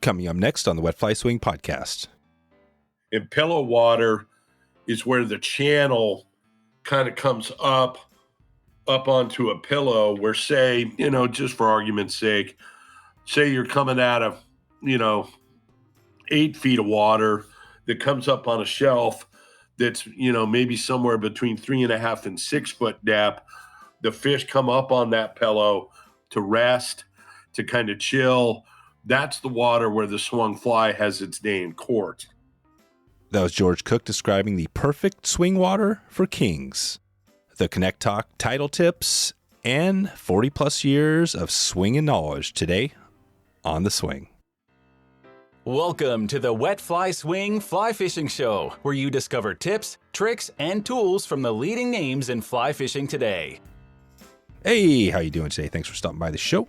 Coming up next on the Wet Fly Swing podcast. And pillow water is where the channel kind of comes up onto a pillow where, say, just for argument's sake, say you're coming out of, 8 feet of water that comes up on a shelf that's, maybe somewhere between 3.5 and 6 foot depth. The fish come up on that pillow to rest, to kind of chill. That's the water where the swung fly has its day in court. That was George Cook describing the perfect swing water for kings. The Kanektok title tips and 40 plus years of swinging knowledge today on The Swing. Welcome to the Wet Fly Swing Fly Fishing Show, where you discover tips, tricks, and tools from the leading names in fly fishing today. Hey, how you doing today? Thanks for stopping by the show.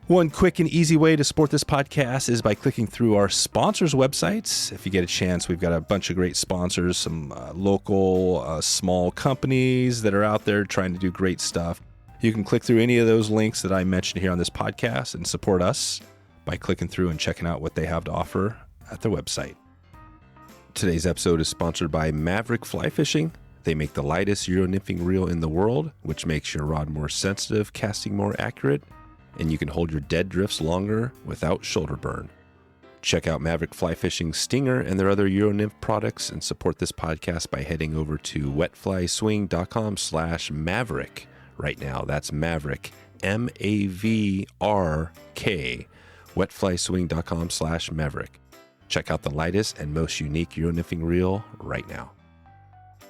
One quick and easy way to support this podcast is by clicking through our sponsors' websites. If you get a chance, we've got a bunch of great sponsors, some local, small companies that are out there trying to do great stuff. You can click through any of those links that I mentioned here on this podcast and support us by clicking through and checking out what they have to offer at their website. Today's episode is sponsored by Mavrk Fly Fishing. They make the lightest Euro nymphing reel in the world, which makes your rod more sensitive, casting more accurate, and you can hold your dead drifts longer without shoulder burn. Check out Mavrk Fly Fishing Stinger and their other Euro nymph products and support this podcast by heading over to wetflyswing.com/Mavrk right now. That's Mavrk, Mavrk, wetflyswing.com/Mavrk. Check out the lightest and most unique Euro nymphing reel right now.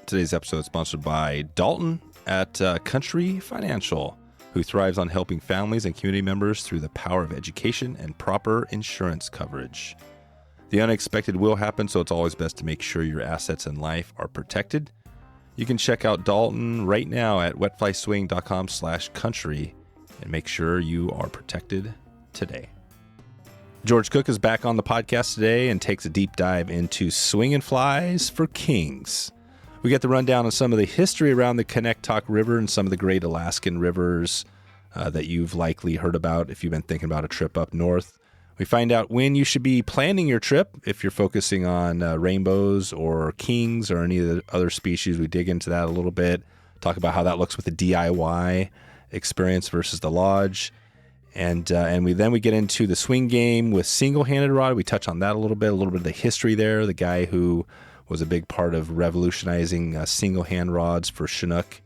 Today's episode is sponsored by Dalton at Country Financial, who thrives on helping families and community members through the power of education and proper insurance coverage. The unexpected will happen, so it's always best to make sure your assets in life are protected. You can check out Dalton right now at wetflyswing.com/country and make sure you are protected today. George Cook is back on the podcast today and takes a deep dive into swinging flies for kings. We get the rundown on some of the history around the Kanektok River and some of the great Alaskan rivers that you've likely heard about if you've been thinking about a trip up north. We find out when you should be planning your trip if you're focusing on rainbows or kings or any of the other species. We dig into that a little bit, talk about how that looks with the DIY experience versus the lodge. And we get into the swing game with single-handed rod. We touch on that a little bit of the history there, the guy who was a big part of revolutionizing single-hand rods for chinook.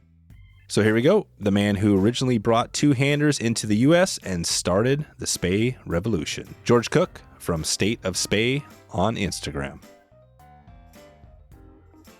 So here we go. The man who originally brought two-handers into the U.S. and started the Spey revolution. George Cook from State of Spey on Instagram.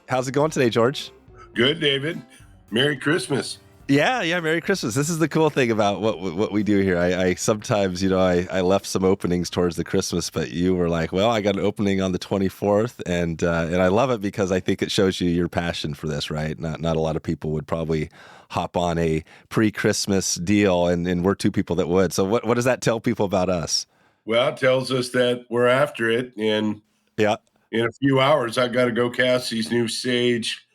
How's it going today, George? Good, David. Merry Christmas. Yeah, Merry Christmas. This is the cool thing about what we do here. I sometimes, I left some openings towards the Christmas, but you were like, well, I got an opening on the 24th, and I love it because I think it shows you your passion for this, right? Not a lot of people would probably hop on a pre-Christmas deal, and we're two people that would. So what does that tell people about us? Well, it tells us that we're after it, and yeah, in a few hours, I got to go cast these new Sage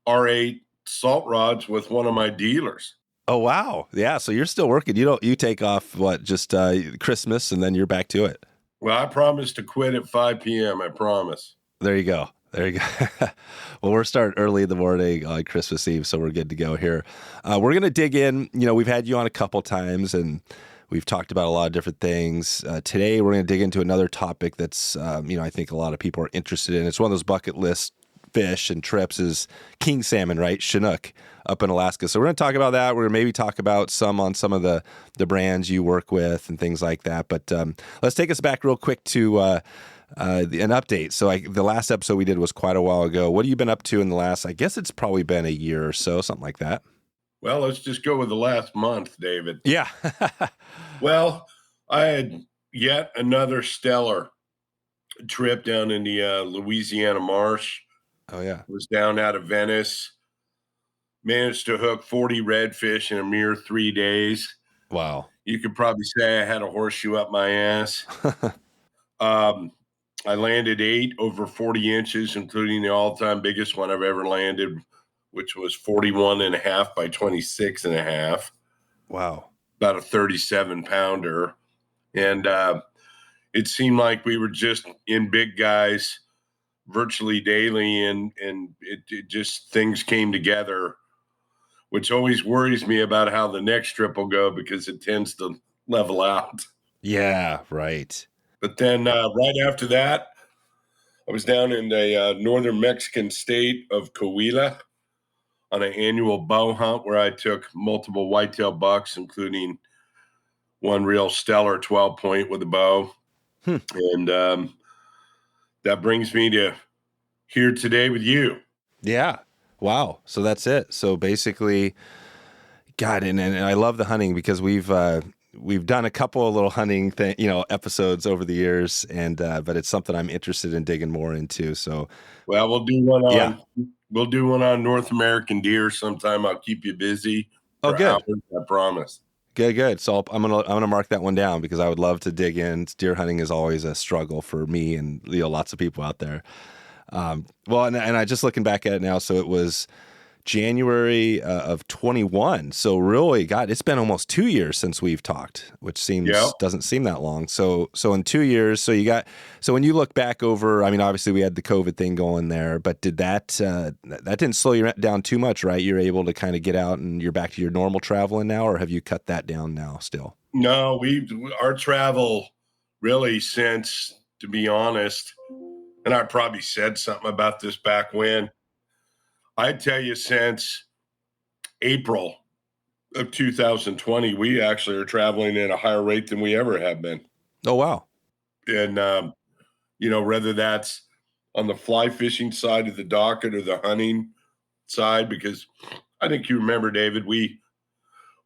R8 salt rods with one of my dealers. Oh, wow. Yeah. So you're still working. You take off just Christmas and then you're back to it. Well, I promise to quit at 5 p.m. I promise. There you go. Well, we're starting early in the morning on Christmas Eve, so we're good to go here. We're going to dig in. We've had you on a couple times and we've talked about a lot of different things. Today, we're going to dig into another topic that's, I think a lot of people are interested in. It's one of those bucket list fish and trips is king salmon, right? Chinook up in Alaska. So we're going to talk about that. We're going to maybe talk about some of the brands you work with and things like that. But let's take us back real quick to an update. So the last episode we did was quite a while ago. What have you been up to in the last, I guess it's probably been a year or so, something like that. Well, let's just go with the last month, David. Yeah. Well, I had yet another stellar trip down in the Louisiana marsh. Oh, yeah. Was down out of Venice. Managed to hook 40 redfish in a mere 3 days. Wow. You could probably say I had a horseshoe up my ass. I landed 8 over 40 inches, including the all-time biggest one I've ever landed, which was 41.5 by 26.5. Wow. About a 37-pounder. And it seemed like we were just in big guys virtually daily, and it just things came together, which always worries me about how the next trip will go because it tends to level out. Yeah, right. But then right after that, I was down in the northern Mexican state of Coahuila on an annual bow hunt where I took multiple whitetail bucks, including one real stellar 12-point with a bow. And that brings me to here today with you. Yeah. Wow. So that's it. So basically, God, and I love the hunting because we've done a couple of little hunting episodes over the years, and but it's something I'm interested in digging more into. So, well, we'll do one on North American deer sometime. I'll keep you busy for hours, I promise. Good. So I'm gonna mark that one down because I would love to dig in. Deer hunting is always a struggle for me and lots of people out there. Well, and I just looking back at it now, so it was January of 21. So really, God, it's been almost 2 years since we've talked, which doesn't seem that long. So in 2 years, so when you look back over, I mean, obviously we had the COVID thing going there, but did that didn't slow you down too much, right? You're able to kind of get out and you're back to your normal traveling now, or have you cut that down now still? No, our travel really since, to be honest, and I probably said something about this back when, I'd tell you since April of 2020, we actually are traveling at a higher rate than we ever have been. Oh, wow. And, whether that's on the fly fishing side of the docket or the hunting side, because I think you remember, David, we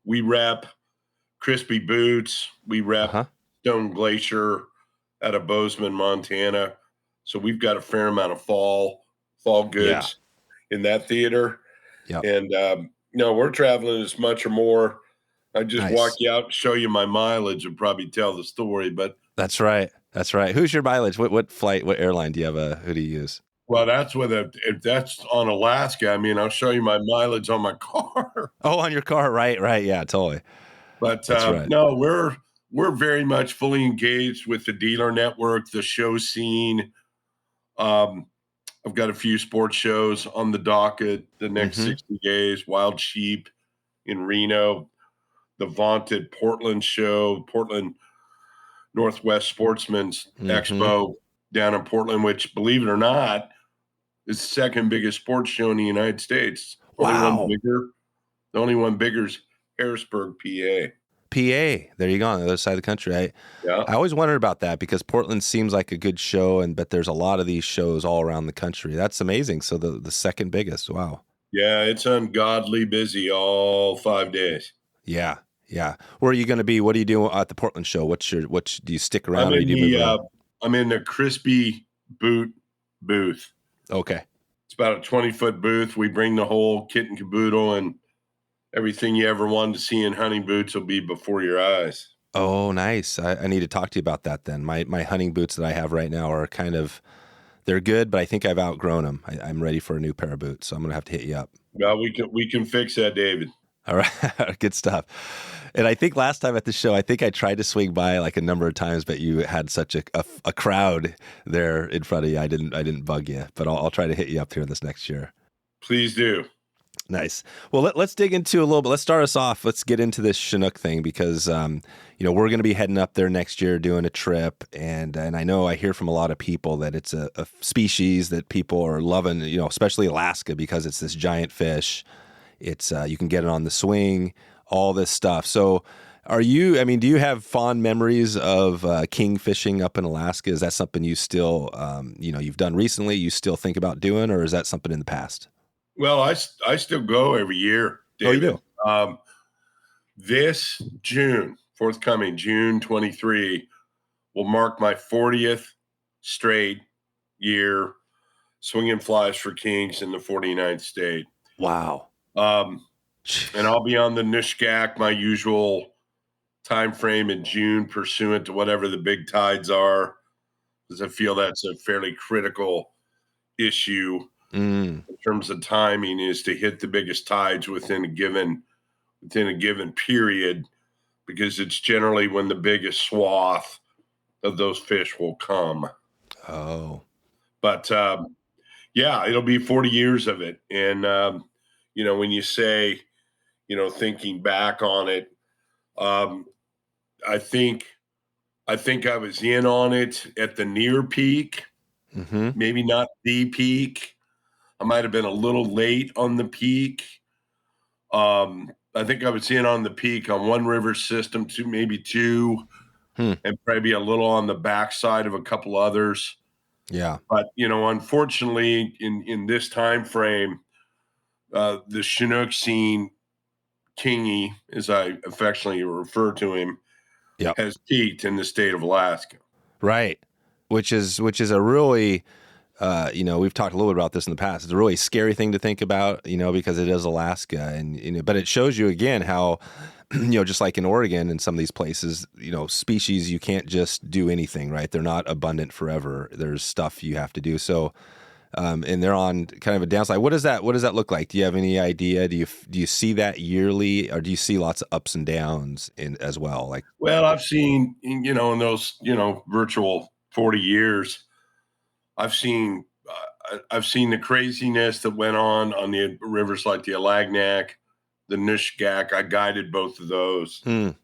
rep Crispy Boots, we rep Stone Glacier out of Bozeman, Montana. So we've got a fair amount of fall goods in that theater. Yep. And, we're traveling as much or more. I just walk you out and show you my mileage and probably tell the story. But that's right. Who's your mileage? What flight, what airline do you have? Who do you use? Well, if that's on Alaska, I mean, I'll show you my mileage on my car. Oh, on your car. Right. Yeah, totally. But no, we're very much fully engaged with the dealer network, the show scene. I've got a few sports shows on the docket the next 60 days. Wild Sheep in Reno, the vaunted Portland show, Portland Northwest Sportsmen's Expo down in Portland, which, believe it or not, is the second biggest sports show in the United States. Wow. The only one bigger is Harrisburg, PA. There you go, on the other side of the country. I always wondered about that because Portland seems like a good show, but there's a lot of these shows all around the country. That's amazing. So the second biggest. Wow. Yeah, it's ungodly busy all 5 days. Yeah. Where are you going to be? What are you doing at the Portland show? Do you stick around? I'm in the Crispy Boot booth. Okay. It's about a 20-foot booth. We bring the whole kit and caboodle, and everything you ever wanted to see in hunting boots will be before your eyes. Oh, nice. I need to talk to you about that then. My hunting boots that I have right now are they're good, but I think I've outgrown them. I'm ready for a new pair of boots, so I'm going to have to hit you up. Well, we can fix that, David. All right. Good stuff. And I think last time at the show, I tried to swing by like a number of times, but you had such a crowd there in front of you. I didn't bug you, but I'll try to hit you up here this next year. Please do. Nice. Well, let's dig into a little bit. Let's start us off. Let's get into this chinook thing because, we're going to be heading up there next year doing a trip. And I know I hear from a lot of people that it's a species that people are loving, especially Alaska because it's this giant fish. It's you can get it on the swing, all this stuff. So do you have fond memories of king fishing up in Alaska? Is that something you still, you've done recently, you still think about doing, or is that something in the past? Well, I still go every year, David. Oh, you do? This forthcoming June 23, will mark my 40th straight year swinging flies for kings in the 49th state. Wow. And I'll be on the Nushagak, my usual time frame in June, pursuant to whatever the big tides are, because I feel that's a fairly critical issue in terms of timing, is to hit the biggest tides within a given period, because it's generally when the biggest swath of those fish will come. Oh, But yeah, it'll be 40 years of it. And, when you say, thinking back on it, I think I was in on it at the near peak, maybe not the peak. I might have been a little late on the peak. I think I was in on the peak on one river system, maybe two, and probably a little on the backside of a couple others. Yeah. But, unfortunately, in this time frame, the chinook scene, Kingy, as I affectionately refer to him, has peaked in the state of Alaska. Right. Which is a really, we've talked a little bit about this in the past. It's a really scary thing to think about, because it is Alaska, and but it shows you again how, just like in Oregon and some of these places, species, you can't just do anything, right? They're not abundant forever. There's stuff you have to do. So, and they're on kind of a downside. What does that look like? Do you have any idea? Do you see that yearly, or do you see lots of ups and downs as well? Like, well, I've seen, in those, virtual 40 years, I've seen the craziness that went on the rivers like the Alagnak, the Nushagak. I guided both of those. The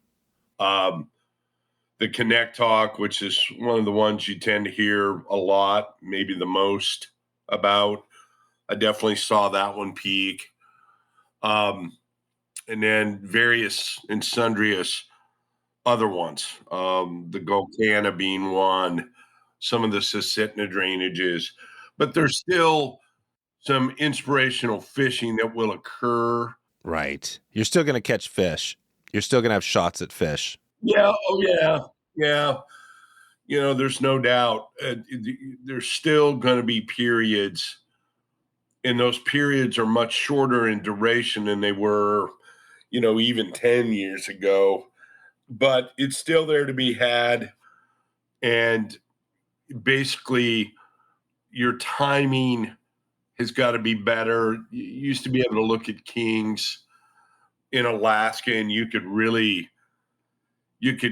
Kanektok, which is one of the ones you tend to hear a lot, maybe the most about. I definitely saw that one peak. And then various and sundrious other ones, the Golcana being one, some of the Susitna drainages, but there's still some inspirational fishing that will occur. Right. You're still going to catch fish. You're still going to have shots at fish. Yeah. Oh, yeah. Yeah. There's no doubt. There's still going to be periods, and those periods are much shorter in duration than they were, even 10 years ago. But it's still there to be had. And basically, your timing has got to be better. You used to be able to look at kings in Alaska, and you could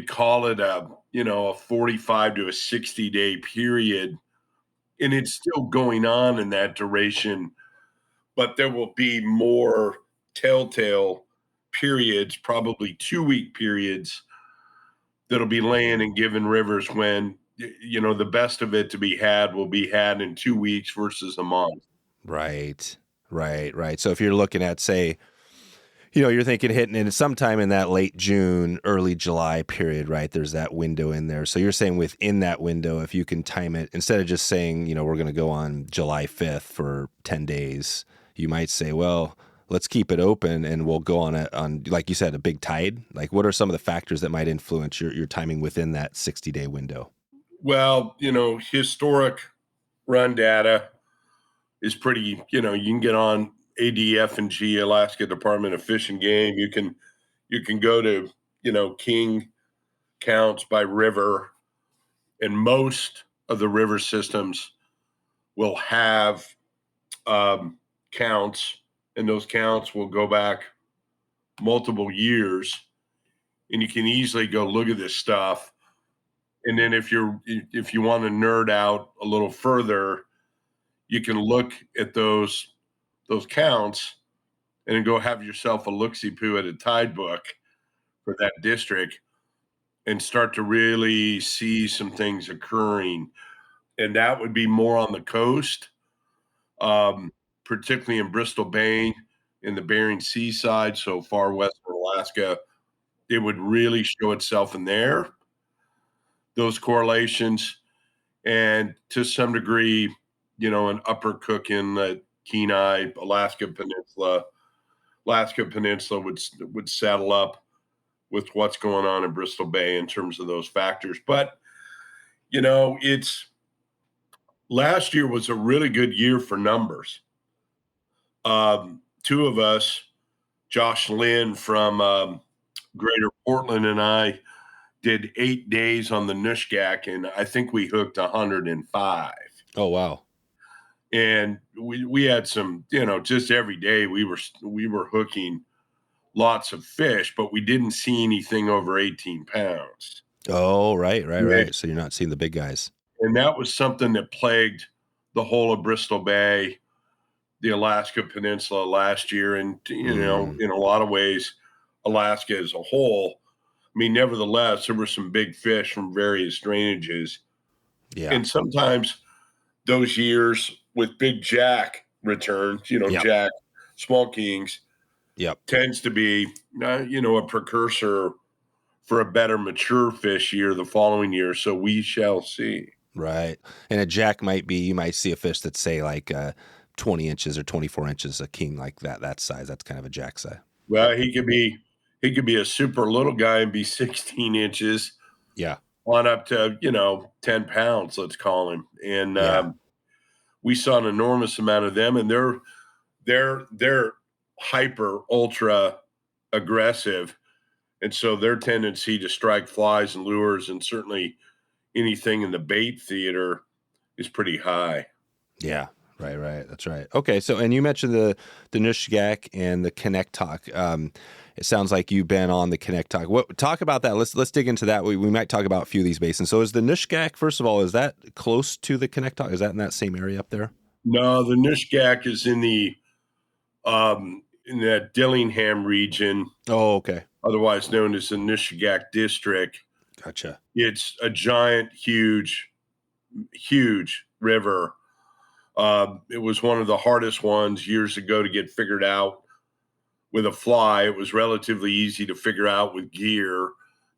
call it a 45 to a 60-day period, and it's still going on in that duration. But there will be more telltale periods, probably 2-week periods, that'll be laying in given rivers when, the best of it to be had will be had in 2 weeks versus a month. Right. So if you're looking at, say, you're thinking hitting it sometime in that late June, early July period, right? There's that window in there. So you're saying within that window, if you can time it, instead of just saying, we're going to go on July 5th for 10 days, you might say, well, let's keep it open and we'll go on, like you said, a big tide. Like, what are some of the factors that might influence your timing within that 60-day window? Well, historic run data is pretty, you can get on ADF&G, Alaska Department of Fish and Game. You can go to, king counts by river, and most of the river systems will have counts, and those counts will go back multiple years, and you can easily go look at this stuff. And then if you want to nerd out a little further, you can look at those counts and then go have yourself a look-see-poo at a tide book for that district and start to really see some things occurring. And that would be more on the coast, particularly in Bristol Bay, in the Bering Sea side, so far western Alaska. It would really show itself in there, those correlations. And to some degree, an upper Cook Inlet, Kenai, Alaska Peninsula would saddle up with what's going on in Bristol Bay in terms of those factors. But, last year was a really good year for numbers. Two of us, Josh Lynn from Greater Portland and I, did 8 days on the Nushagak, and I think we hooked 105. Oh, wow. And we had some, just every day we were hooking lots of fish, but we didn't see anything over 18 pounds. Oh, right. So you're not seeing the big guys. And that was something that plagued the whole of Bristol Bay, the Alaska Peninsula last year. And, in a lot of ways, Alaska as a whole. I mean, nevertheless, there were some big fish from various drainages. Yeah. And sometimes those years with big jack returns, jack, small kings, tends to be, a precursor for a better mature fish year the following year. So we shall see. Right. And a jack you might see a fish that's say like 20 inches or 24 inches, a king like that size. That's kind of a jack size. Well, he could be a super little guy and be 16 inches. Yeah. On up to, 10 pounds, let's call him. And we saw an enormous amount of them, and they're hyper ultra aggressive. And so their tendency to strike flies and lures and certainly anything in the bait theater is pretty high. Yeah. Right. That's right. Okay. So, and you mentioned the Nushagak and the Kanektok. It sounds like you've been on the Kanektok. Talk about that. Let's dig into that. We might talk about a few of these basins. So is the Nushagak, first of all, is that close to the Kanektok? Is that in that same area up there? No, the Nushagak is in that Dillingham region. Oh, okay. Otherwise known as the Nushagak District. Gotcha. It's a giant, huge river. It was one of the hardest ones years ago to get figured out with a fly. It was relatively easy to figure out with gear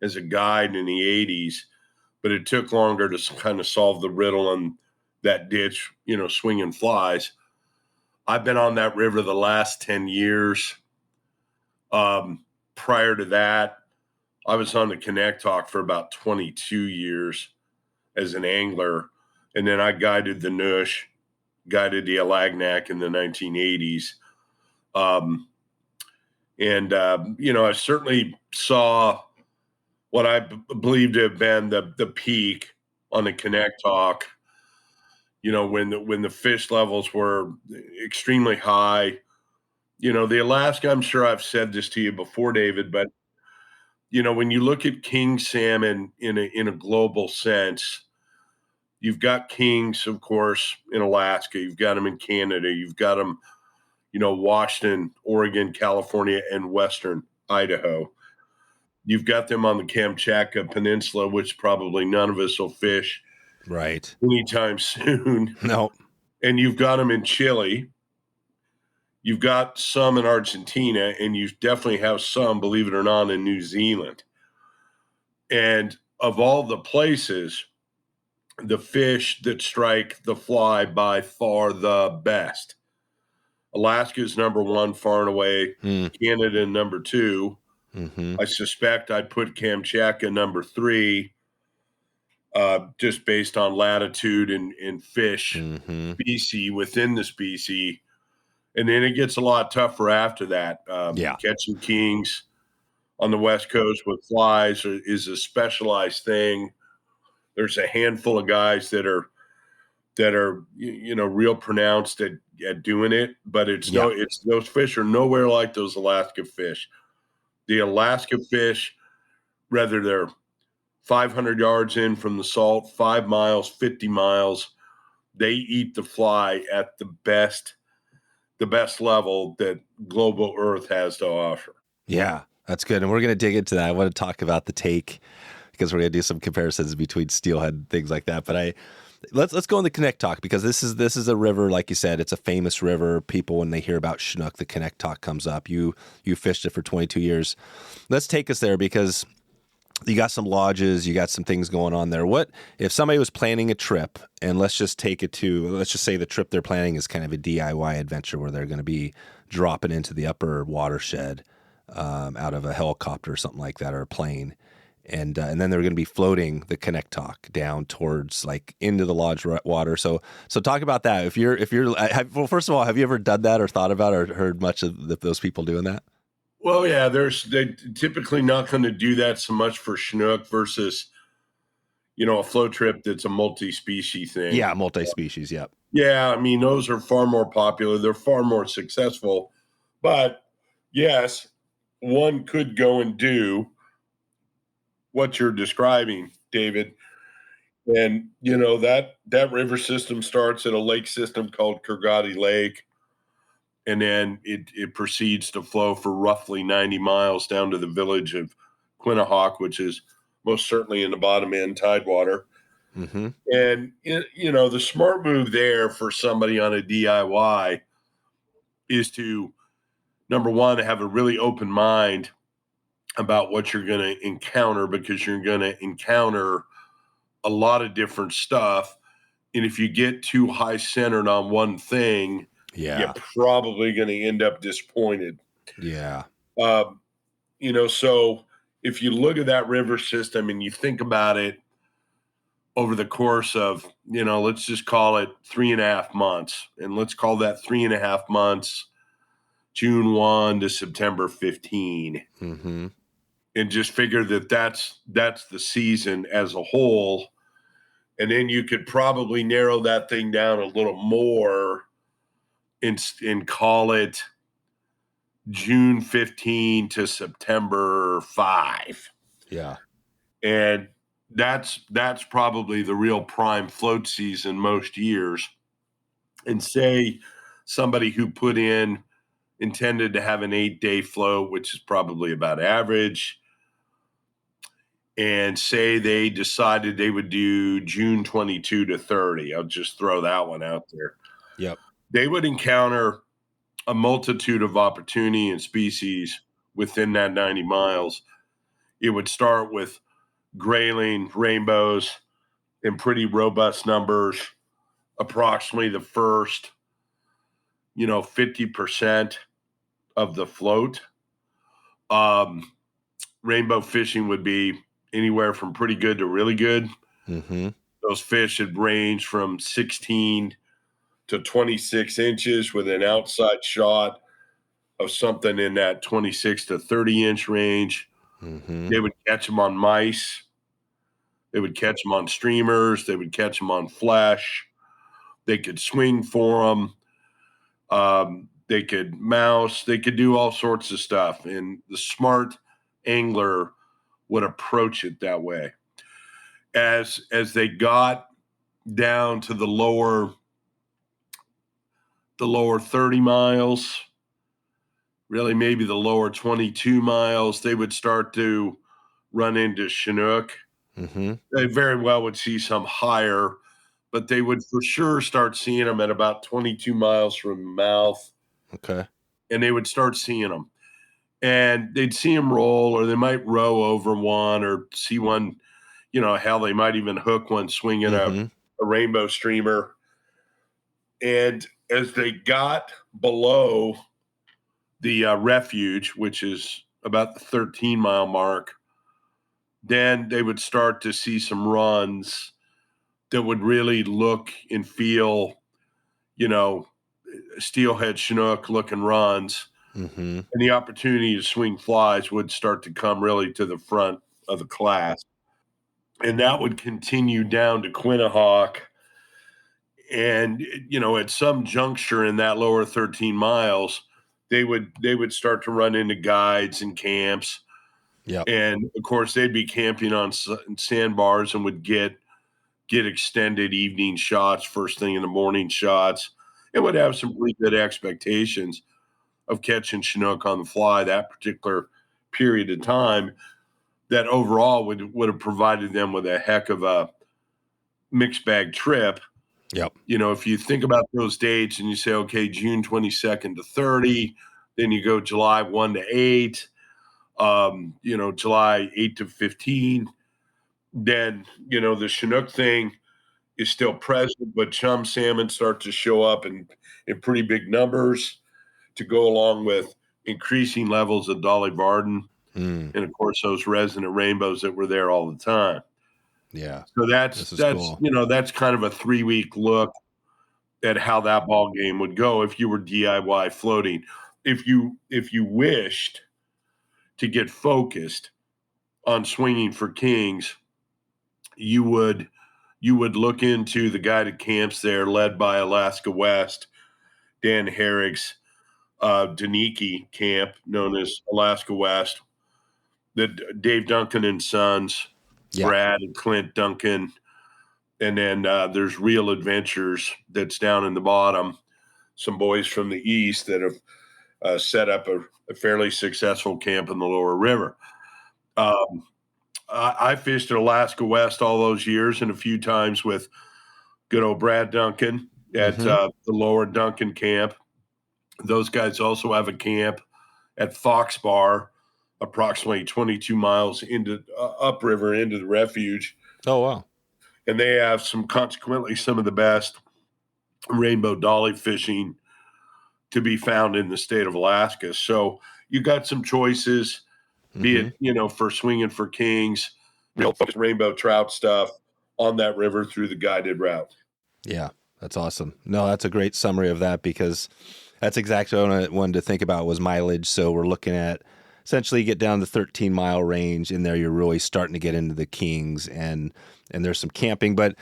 as a guide in the 80s, but it took longer to kind of solve the riddle on that ditch, swinging flies. I've been on that river the last 10 years. Prior to that, I was on the Kanektok for about 22 years as an angler. And then I guided the Nush, guided the Alagnak in the 1980s. I certainly saw what I believe to have been the peak on the Kanektok, when the fish levels were extremely high. The Alaska, I'm sure I've said this to you before, David, but, when you look at king salmon in a global sense, you've got kings, of course, in Alaska. You've got them in Canada. You've got them, Washington, Oregon, California, and Western Idaho. You've got them on the Kamchatka Peninsula, which probably none of us will fish right anytime soon. No. And you've got them in Chile. You've got some in Argentina, and you definitely have some, believe it or not, in New Zealand. And of all the places, the fish that strike the fly by far the best. Alaska is number one, far and away. Canada number two. Mm-hmm. I suspect I'd put Kamchatka number three, just based on latitude and fish species within the species. And then it gets a lot tougher after that. Catching kings on the West Coast with flies is a specialized thing. There's a handful of guys that are real pronounced at doing it, but those fish are nowhere like those Alaska fish. The Alaska fish, whether they're 500 yards in from the salt, 5 miles, 50 miles, they eat the fly at the best level that global Earth has to offer. Yeah, that's good. And we're going to dig into that. I want to talk about the take because we're going to do some comparisons between steelhead and things like that. But let's go on the Kanektok, because this is a river, like you said, it's a famous river. People, when they hear about chinook, the Kanektok comes up. You fished it for 22 years. Let's take us there, because you got some lodges, you got some things going on there. What if somebody was planning a trip, and let's just say the trip they're planning is kind of a DIY adventure where they're going to be dropping into the upper watershed out of a helicopter or something like that, or a plane. And then they're going to be floating the Kanektok down towards, like, into the lodge water. So talk about that. Well, first of all, have you ever done that or thought about or heard much of those people doing that? Well, yeah, they're typically not going to do that so much for chinook versus, a float trip that's a multi-species thing. Yeah, multi-species. Yep. Yeah, I mean, those are far more popular. They're far more successful. But yes, one could go and do what you're describing, David. And, that river system starts at a lake system called Kurgati Lake. And then it proceeds to flow for roughly 90 miles down to the village of Quinahawk, which is most certainly in the bottom end tidewater. Mm-hmm. And, the smart move there for somebody on a DIY is to, number one, have a really open mind about what you're going to encounter, because you're going to encounter a lot of different stuff. And if you get too high centered on one thing, you're probably going to end up disappointed. Yeah. So if you look at that river system and you think about it over the course of, let's just call it 3.5 months, and let's call that 3.5 months, June 1 to September 15. Mm-hmm. And just figure that's the season as a whole. And then you could probably narrow that thing down a little more and call it June 15 to September 5. Yeah. And that's probably the real prime float season most years. And say somebody who intended to have an 8-day float, which is probably about average, and say they decided they would do June 22 to 30. I'll just throw that one out there. Yep. They would encounter a multitude of opportunity and species within that 90 miles. It would start with grayling, rainbows in pretty robust numbers, approximately the first, 50% of the float. Rainbow fishing would be anywhere from pretty good to really good. Mm-hmm. Those fish should range from 16 to 26 inches with an outside shot of something in that 26 to 30 inch range. Mm-hmm. They would catch them on mice. They would catch them on streamers. They would catch them on flesh. They could swing for them. They could mouse. They could do all sorts of stuff. And the smart angler would approach it that way. As they got down to the lower 30 miles, really maybe the lower 22 miles, they would start to run into chinook. Mm-hmm. They very well would see some higher, but they would for sure start seeing them at about 22 miles from the mouth. Okay. And they would start seeing them. And they'd see them roll, or they might row over one, or see one, hell, they might even hook one swinging a rainbow streamer. And as they got below the refuge, which is about the 13-mile mark, then they would start to see some runs that would really look and feel, steelhead chinook looking runs. Mm-hmm. And the opportunity to swing flies would start to come really to the front of the class. And that would continue down to Quinahawk. And, at some juncture in that lower 13 miles, they would start to run into guides and camps. Yep. And of course, they'd be camping on sandbars and would get extended evening shots, first thing in the morning shots, and would have some pretty good expectations of catching chinook on the fly that particular period of time. That overall would have provided them with a heck of a mixed bag trip. Yep. If you think about those dates and you say, okay, June 22nd to 30, then you go July 1 to 8, July 8 to 15, then, the chinook thing is still present, but chum salmon start to show up in pretty big numbers to go along with increasing levels of Dolly Varden. And of course, those resonant rainbows that were there all the time. Yeah. So that's cool. That's kind of a 3-week look at how that ball game would go if you were DIY floating. If you wished to get focused on swinging for kings, you would look into the guided camps there led by Alaska West, Dan Herrick's Daniki camp, known as Alaska West. the Dave Duncan and Sons, Brad and Clint Duncan. And then there's Real Adventures that's down in the bottom. Some boys from the east that have set up a fairly successful camp in the lower river. I fished at Alaska West all those years and a few times with good old Brad Duncan at the lower Duncan camp. Those guys also have a camp at Fox Bar, approximately 22 miles into upriver into the refuge. Oh, wow. And they have consequently some of the best rainbow dolly fishing to be found in the state of Alaska. So you got some choices, be it, for Swinging for Kings, real focused rainbow trout stuff on that river through the guided route. Yeah, that's awesome. No, that's a great summary of that, because that's exactly what I wanted to think about was mileage. So we're looking at essentially get down the 13-mile range. In there, you're really starting to get into the Kings, and there's some camping. But,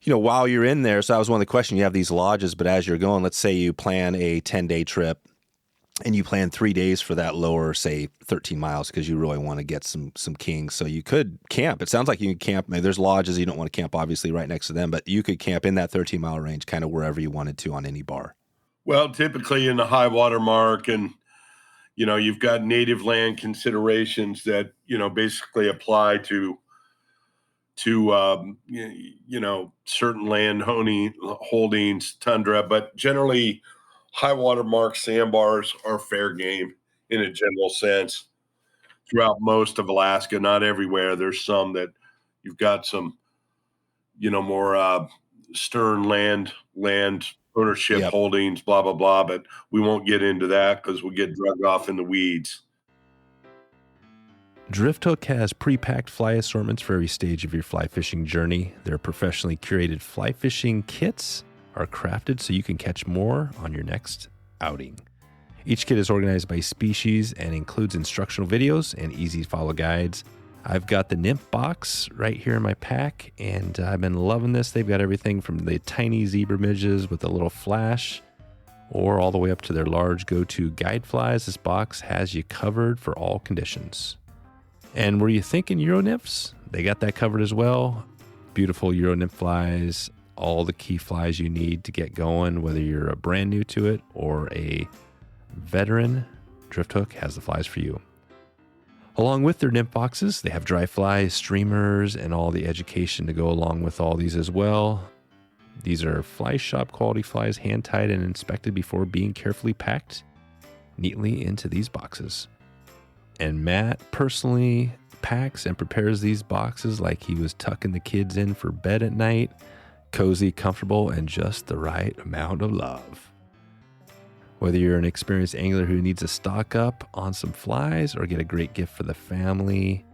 while you're in there, so that was one of the questions. You have these lodges, but as you're going, let's say you plan a 10-day trip, and you plan 3 days for that lower, say, 13 miles, because you really want to get some Kings. So you could camp. It sounds like you can camp. Maybe there's lodges you don't want to camp, obviously, right next to them, but you could camp in that 13-mile range kind of wherever you wanted to on any bar. Well, typically in the high water mark, and you've got native land considerations that basically apply to certain land holdings, tundra, but generally high water mark sandbars are fair game in a general sense throughout most of Alaska. Not everywhere. There's some that you've got some more stern land ownership holdings, blah, blah, blah. But we won't get into that because we'll get drugged off in the weeds. Drifthook has pre-packed fly assortments for every stage of your fly fishing journey. Their professionally curated fly fishing kits are crafted so you can catch more on your next outing. Each kit is organized by species and includes instructional videos and easy-to-follow guides. I've got the nymph box right here in my pack, and I've been loving this. They've got everything from the tiny zebra midges with a little flash, or all the way up to their large go-to guide flies. This box has you covered for all conditions. And were you thinking Euro nymphs? They got that covered as well. Beautiful Euro nymph flies, all the key flies you need to get going, whether you're a brand new to it or a veteran. Drifthook has the flies for you. Along with their nymph boxes, they have dry flies, streamers, and all the education to go along with all these as well. These are fly shop quality flies, hand-tied and inspected before being carefully packed neatly into these boxes. And Matt personally packs and prepares these boxes like he was tucking the kids in for bed at night. Cozy, comfortable, and just the right amount of love. Whether you're an experienced angler who needs to stock up on some flies or get a great gift for the family,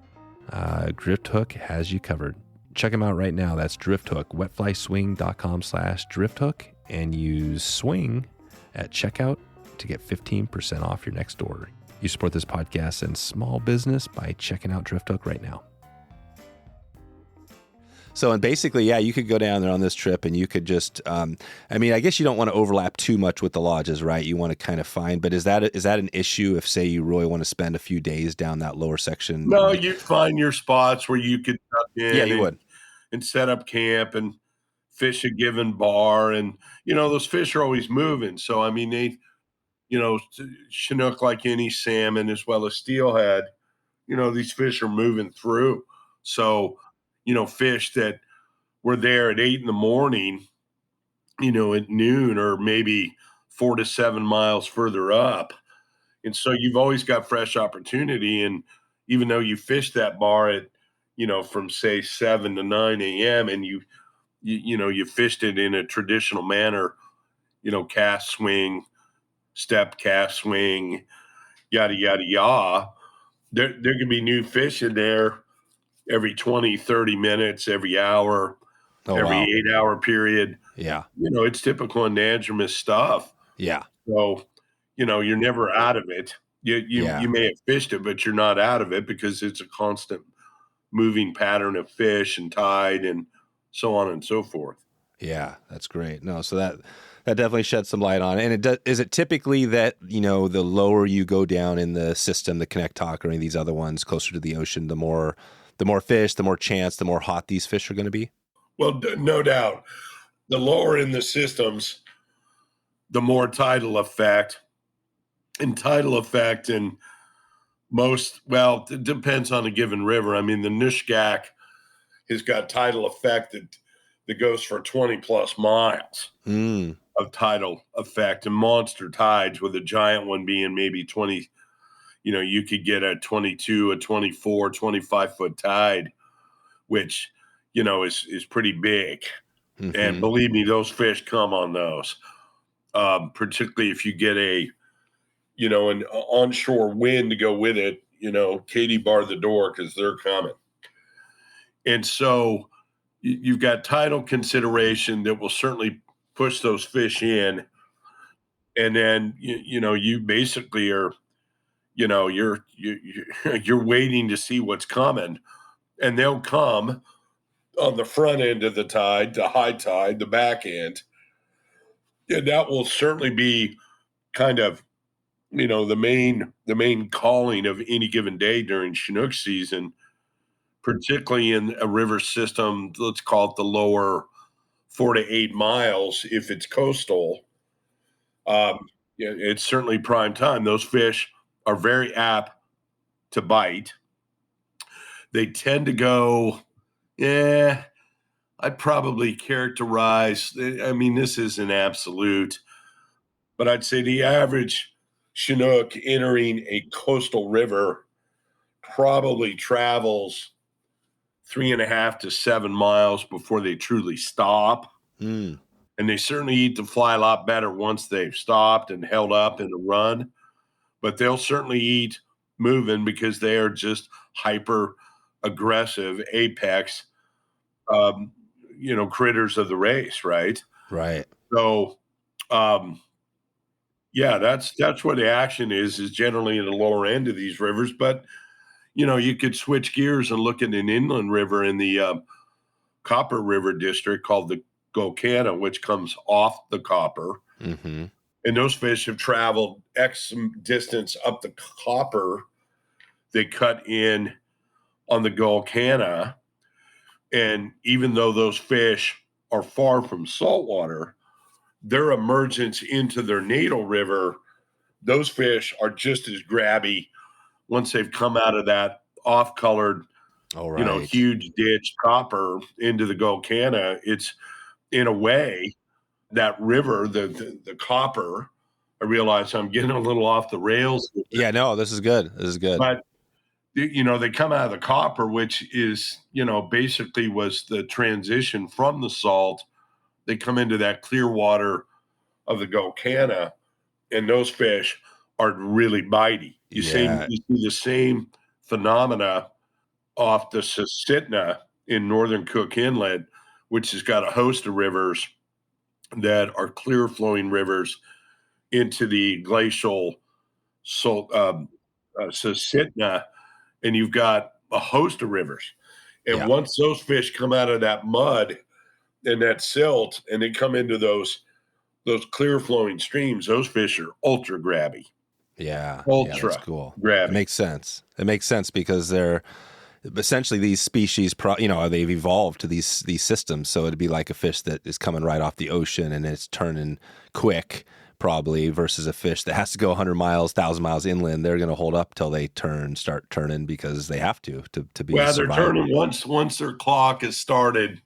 Drifthook has you covered. Check them out right now. That's Drifthook, wetflyswing.com/Drifthook, and use swing at checkout to get 15% off your next order. You support this podcast and small business by checking out Drifthook right now. So, and basically, yeah, you could go down there on this trip and you could just, I guess you don't want to overlap too much with the lodges, right? You want to kind of find, but is that an issue if, say, you really want to spend a few days down that lower section? No, you'd find your spots where you could tuck in. Yeah, you would. And set up camp and fish a given bar. And, those fish are always moving. So, they, chinook like any salmon as well as steelhead, these fish are moving through. So, fish that were there at 8 a.m, at noon or maybe 4 to 7 miles further up. And so you've always got fresh opportunity. And even though you fish that bar at, from say 7 to 9 a.m. and you fished it in a traditional manner, cast swing, step cast swing, yada, yada, yada, there can be new fish in there every 20, 30 minutes, every hour, every 8-hour period. Yeah. It's typical anadromous stuff. Yeah. So, you're never out of it. You may have fished it, but you're not out of it because it's a constant moving pattern of fish and tide and so on and so forth. Yeah, that's great. No, so That definitely sheds some light on it. And is it typically that, the lower you go down in the system, the Kanektok or any of these other ones closer to the ocean, the more fish, the more chance, the more hot these fish are going to be? Well, no doubt. The lower in the systems, the more tidal effect. And tidal effect in it depends on a given river. I mean, the Nushagak has got tidal effect that goes for 20 plus miles of tidal effect, and monster tides, with a giant one being maybe 20. You could get a 22, a 24, 25-foot tide, which, is pretty big. Mm-hmm. And believe me, those fish come on those, particularly if you get an onshore wind to go with it. Katie bar the door because they're coming. And so you've got tidal consideration that will certainly push those fish in. And then, you basically are, you're waiting to see what's coming, and they'll come on the front end of the tide, the high tide, the back end. And that will certainly be kind of, the main calling of any given day during chinook season, particularly in a river system. Let's call it the lower 4 to 8 miles. If it's coastal, it's certainly prime time. Those fish are very apt to bite. They tend to go, I'd probably characterize, this is an absolute, but I'd say the average chinook entering a coastal river probably travels 3.5 to 7 miles before they truly stop. And they certainly eat the fly a lot better once they've stopped and held up in a run. But they'll certainly eat moving because they are just hyper aggressive apex, critters of the race, right? Right. So, that's where the action is generally in the lower end of these rivers. But, you could switch gears and look at an inland river in the Copper River district called the Golcana, which comes off the Copper. Mm-hmm. And those fish have traveled X distance up the Copper. They cut in on the Golcana. And even though those fish are far from saltwater, their emergence into their natal river, those fish are just as grabby once they've come out of that off-colored, huge ditch Copper into the Golcana. It's, in a way, that river, the Copper. I realize I'm getting a little off the rails. Yeah, no, this is good. But, they come out of the Copper, which is, basically was the transition from the salt. They come into that clear water of the Golcana, and those fish are really bitey. You see the same phenomena off the Susitna in northern Cook Inlet, which has got a host of rivers that are clear flowing rivers into the glacial Susitna, and you've got a host of rivers. And once those fish come out of that mud and that silt, and they come into those clear flowing streams, those fish are ultra grabby. Yeah. Ultra that's cool. grabby. It makes sense. Because they're essentially these species, they've evolved to these systems. So it'd be like a fish that is coming right off the ocean and it's turning quick, probably, versus a fish that has to go 100 miles, 1,000 miles inland. They're going to hold up till they start turning because they have to be. Well, they're turning once their clock is started.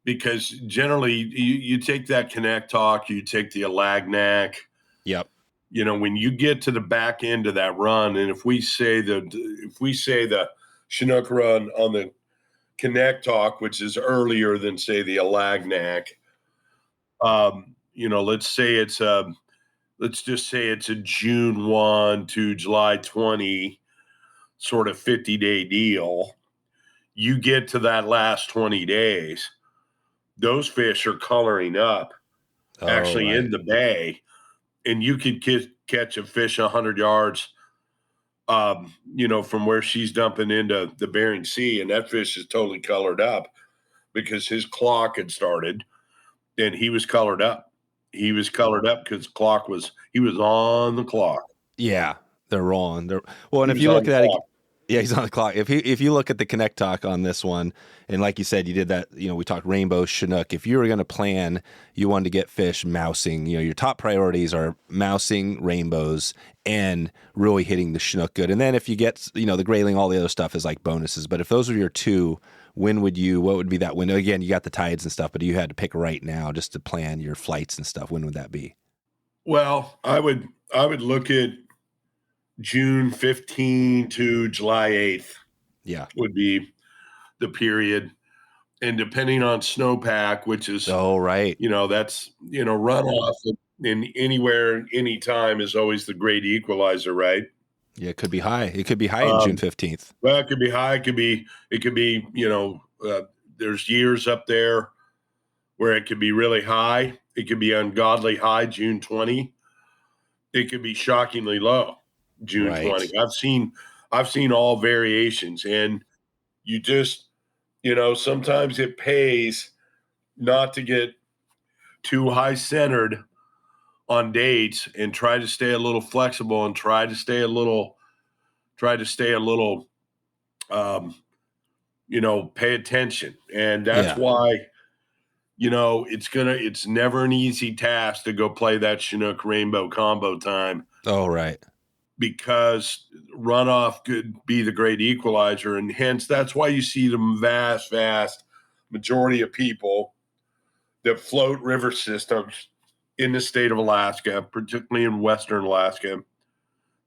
Because generally, you take that Kanektok, you take the Alagnak. Yep. When you get to the back end of that run, and if we say the Chinook run on the Kanektok, which is earlier than say the Alagnak, let's just say it's a June 1 to July 20 sort of 50-day deal. You get to that last 20 days. Those fish are coloring up in the bay, and you could catch a fish 100 yards, from where she's dumping into the Bering Sea, and that fish is totally colored up because his clock had started and he was colored up. he was colored up because he was on the clock. Yeah, they're rolling. Well, and He if was you on look the at it, clock. yeah, he's on the clock. If you look at the Kanektok on this one, and like you said, you did that. We talked rainbow, chinook. If you were going to plan, you wanted to get fish mousing. Your top priorities are mousing, rainbows, and really hitting the chinook good. And then if you get the grayling, all the other stuff is like bonuses. But if those are your two, what would be that window? Again, you got the tides and stuff, but you had to pick right now just to plan your flights and stuff. When would that be? Well, I would look at June 15 to July 8th. Yeah. Would be the period. And depending on snowpack, which is, right. That's, runoff in anywhere, anytime is always the great equalizer, right? Yeah, it could be high. It could be high on June 15th. Well, it could be high. It could be, there's years up there where it could be really high. It could be ungodly high, June 20. It could be shockingly low, June 20. I've seen all variations, and you just, sometimes it pays not to get too high centered on dates and try to stay a little flexible and try to stay a little pay attention. And that's why, it's never an easy task to go play that Chinook rainbow combo time. Oh, right. Because runoff could be the great equalizer. And hence that's why you see the vast, vast majority of people that float river systems in the state of Alaska, particularly in Western Alaska.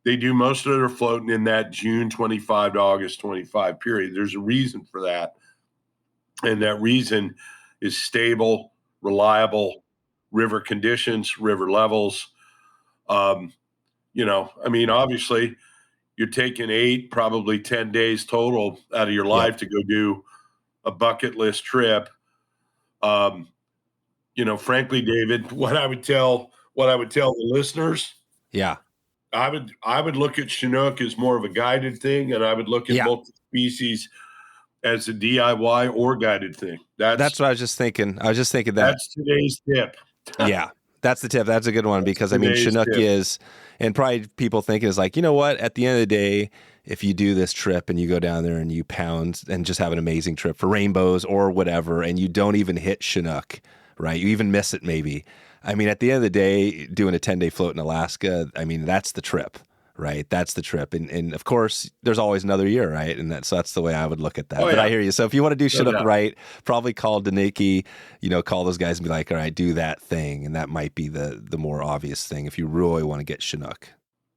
They do most of their floating in that June 25 to August 25 period. There's a reason for that. And that reason is stable, reliable river conditions, river levels. Obviously you're taking 8, probably 10 days total out of your life to go do a bucket list trip. Frankly, David, what I would tell the listeners, I would look at Chinook as more of a guided thing, and I would look at both species as a DIY or guided thing. That's what I was just thinking. That that's today's tip. Yeah, that's the tip. That's a good one because Chinook is, and probably people thinking is like, you know what? At the end of the day, if you do this trip and you go down there and you pound and just have an amazing trip for rainbows or whatever, and you don't even hit Chinook, right? You even miss it maybe. At the end of the day, doing a 10-day float in Alaska, that's the trip, right? That's the trip. And of course, there's always another year, right? And that's the way I would look at that. But I hear you. So if you want to do Chinook right, probably call Daniki, call those guys and be like, all right, do that thing. And that might be the more obvious thing if you really want to get Chinook.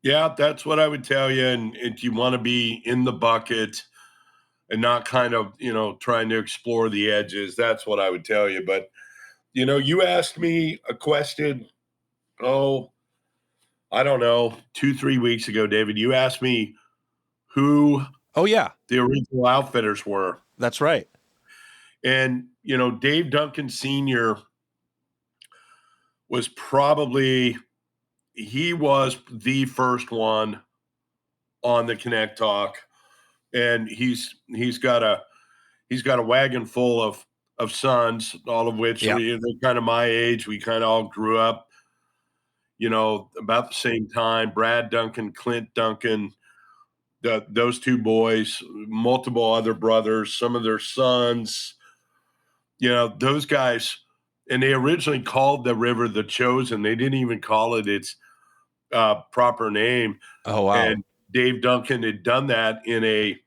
Yeah, that's what I would tell you. And if you want to be in the bucket and not kind of, trying to explore the edges, that's what I would tell you. But you asked me a question, I don't know, 2-3 weeks ago, David. You asked me who the original outfitters were. That's right. And, Dave Duncan Sr. was he was the first one on the Kanektok. And he's got a wagon full of sons, all of which they're kind of my age. We kind of all grew up, about the same time. Brad Duncan, Clint Duncan, those two boys, multiple other brothers, some of their sons, those guys. And they originally called the river the Chosen. They didn't even call it its proper name. Oh, wow. And Dave Duncan had done that in a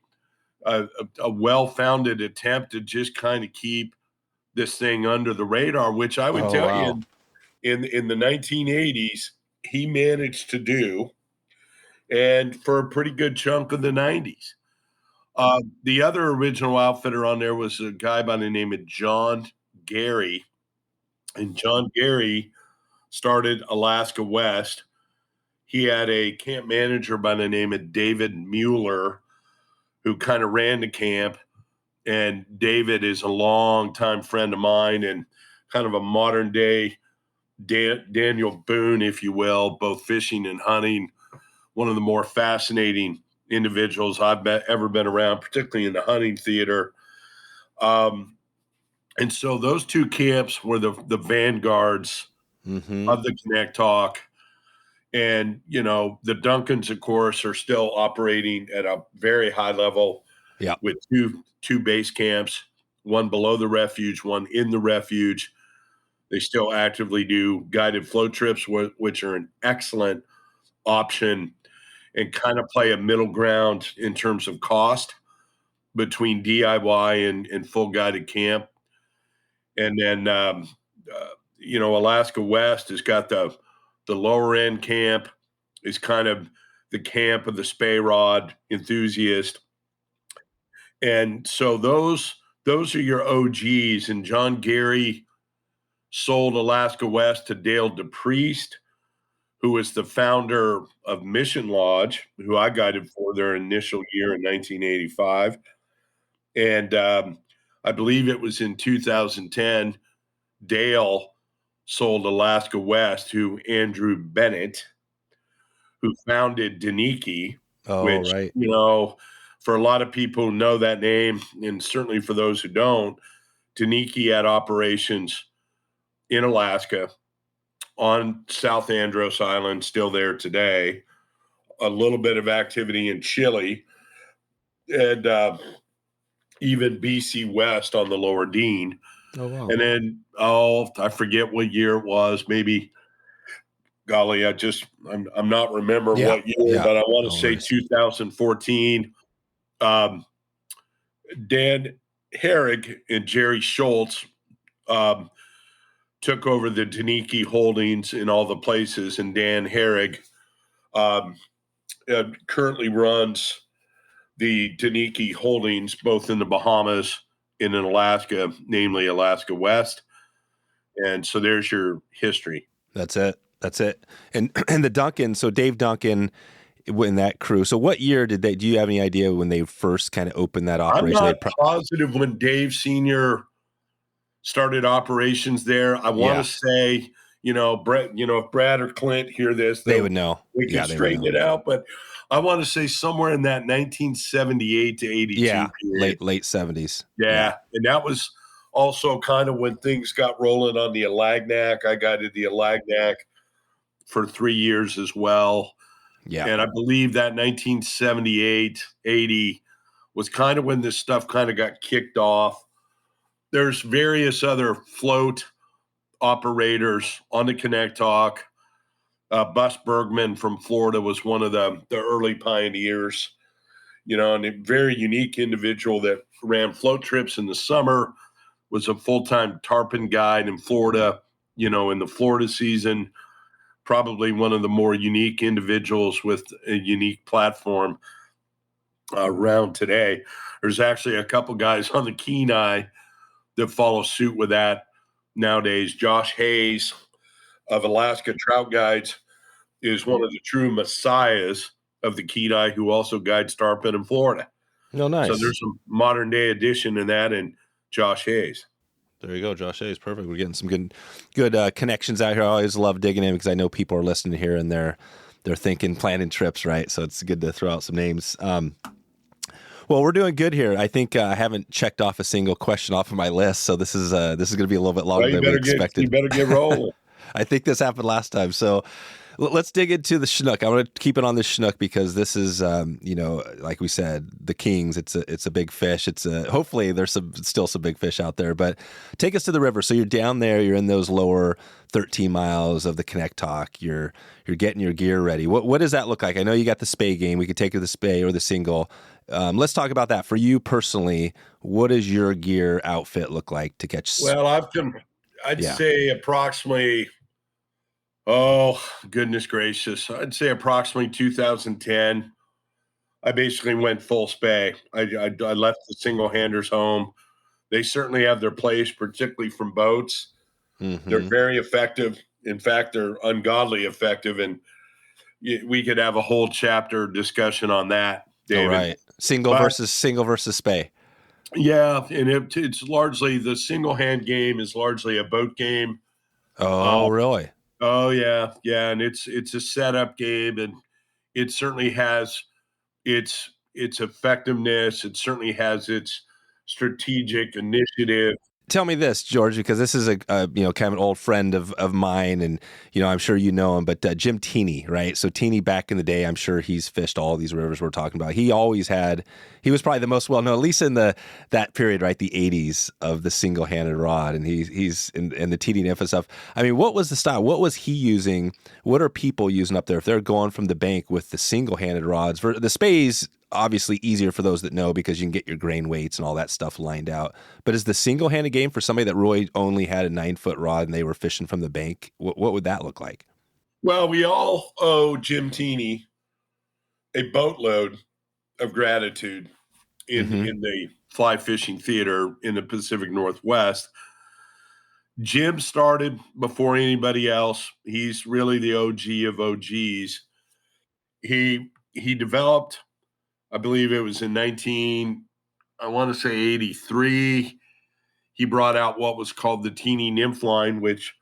well-founded attempt to just kind of keep this thing under the radar, which I would tell you in the 1980s, he managed to do, and for a pretty good chunk of the 90s. The other original outfitter on there was a guy by the name of John Gary, and John Gary started Alaska West. He had a camp manager by the name of David Mueller, who kind of ran the camp. And David is a longtime friend of mine and kind of a modern day Daniel Boone, if you will, both fishing and hunting. One of the more fascinating individuals I've ever been around, particularly in the hunting theater. And so those two camps were the vanguards of the Kanektok. And, the Duncans, of course, are still operating at a very high level with two base camps, one below the refuge, one in the refuge. They still actively do guided float trips, which are an excellent option and kind of play a middle ground in terms of cost between DIY and full guided camp. And then, Alaska West has got the lower end camp is kind of the camp of the Spey rod enthusiast. And so those are your OGs. And John Gary sold Alaska West to Dale DePriest, who was the founder of Mission Lodge, who I guided for their initial year in 1985. And I believe it was in 2010, Dale sold Alaska West to Andrew Bennett, who founded Diniki, which, right. For a lot of people who know that name, and certainly for those who don't, Diniki had operations in Alaska, on South Andros Island, still there today, a little bit of activity in Chile, and even BC West on the Lower Dean. Oh, wow. And then, I forget what year it was. Maybe, golly, I'm not remember what year, but I want to say 2014. Dan Herrig and Jerry Schultz took over the Diniki holdings in all the places, and Dan Herrig currently runs the Diniki holdings both in the Bahamas and in Alaska, namely Alaska West. And so there's your history. That's it. And the Duncan, so Dave Duncan in that crew. So what year do you have any idea when they first kind of opened that operation? I'm not positive when Dave Sr. started operations there. I want to say, Brett, if Brad or Clint hear this, they would know. We can straighten it out. But I want to say somewhere in that 1978 to 82 period. Late 70s. Yeah. And that was also kind of when things got rolling on the Alagnac. I guided the Alagnac for 3 years as well. Yeah. And I believe that 1978, 80 was kind of when this stuff kind of got kicked off. There's various other float operators on the Kanektok. Bus Bergman from Florida was one of the early pioneers, and a very unique individual that ran float trips in the summer, was a full-time tarpon guide in Florida, in the Florida season. Probably one of the more unique individuals with a unique platform around today. There's actually a couple guys on the Kenai that follow suit with that nowadays. Josh Hayes of Alaska Trout Guides is one of the true messiahs of the Kenai, who also guides tarpon in Florida. No, nice. So there's some modern day addition in that, and Josh Hayes. There you go. Josh Hayes. Perfect. We're getting some good connections out here. I always love digging in because I know people are listening here and they're thinking, planning trips, right? So it's good to throw out some names. Well, we're doing good here. I think I haven't checked off a single question off of my list, so this is going to be a little bit longer than we expected. You better get rolling. I think this happened last time. So let's dig into the Chinook. I want to keep it on the Chinook because this is, like we said, the Kings. It's a big fish. Hopefully there's still some big fish out there. But take us to the river. So you're down there. You're in those lower 13 miles of the Kanektok. You're getting your gear ready. What does that look like? I know you got the Spey game. We could take it to the Spey or the single. Let's talk about that. For you personally, what does your gear outfit look like to catch? Well, I'd say approximately. Oh, goodness gracious. I'd say approximately 2010. I basically went full Spey. I left the single-handers home. They certainly have their place, particularly from boats. Mm-hmm. They're very effective. In fact, they're ungodly effective, and we could have a whole chapter discussion on that, David. All right. Single versus Spey. Yeah, and it's largely the single-hand game is largely a boat game. Oh, really? Oh yeah, and it's a setup game, and it certainly has its effectiveness. It certainly has its strategic initiative. Tell me this, George, because this is a kind of an old friend of mine, and I'm sure you know him, but Jim Teeny, right? So Teeny, back in the day, I'm sure he's fished all these rivers we're talking about. He was probably the most well known, at least in that period, right? The 80s, of the single handed rod, and he's in the TD nymph and stuff. I mean, what was the style? What was he using? What are people using up there if they're going from the bank with the single handed rods? For the Speys, obviously easier for those that know because you can get your grain weights and all that stuff lined out. But is the single-handed game for somebody that really only had a 9-foot rod and they were fishing from the bank? What would that look like? Well, we all owe Jim Teeny a boatload of gratitude in the fly fishing theater in the Pacific Northwest. Jim started before anybody else. He's really the OG of OGs. He developed, I believe it was in 83, he brought out what was called the Teeny Nymph line, which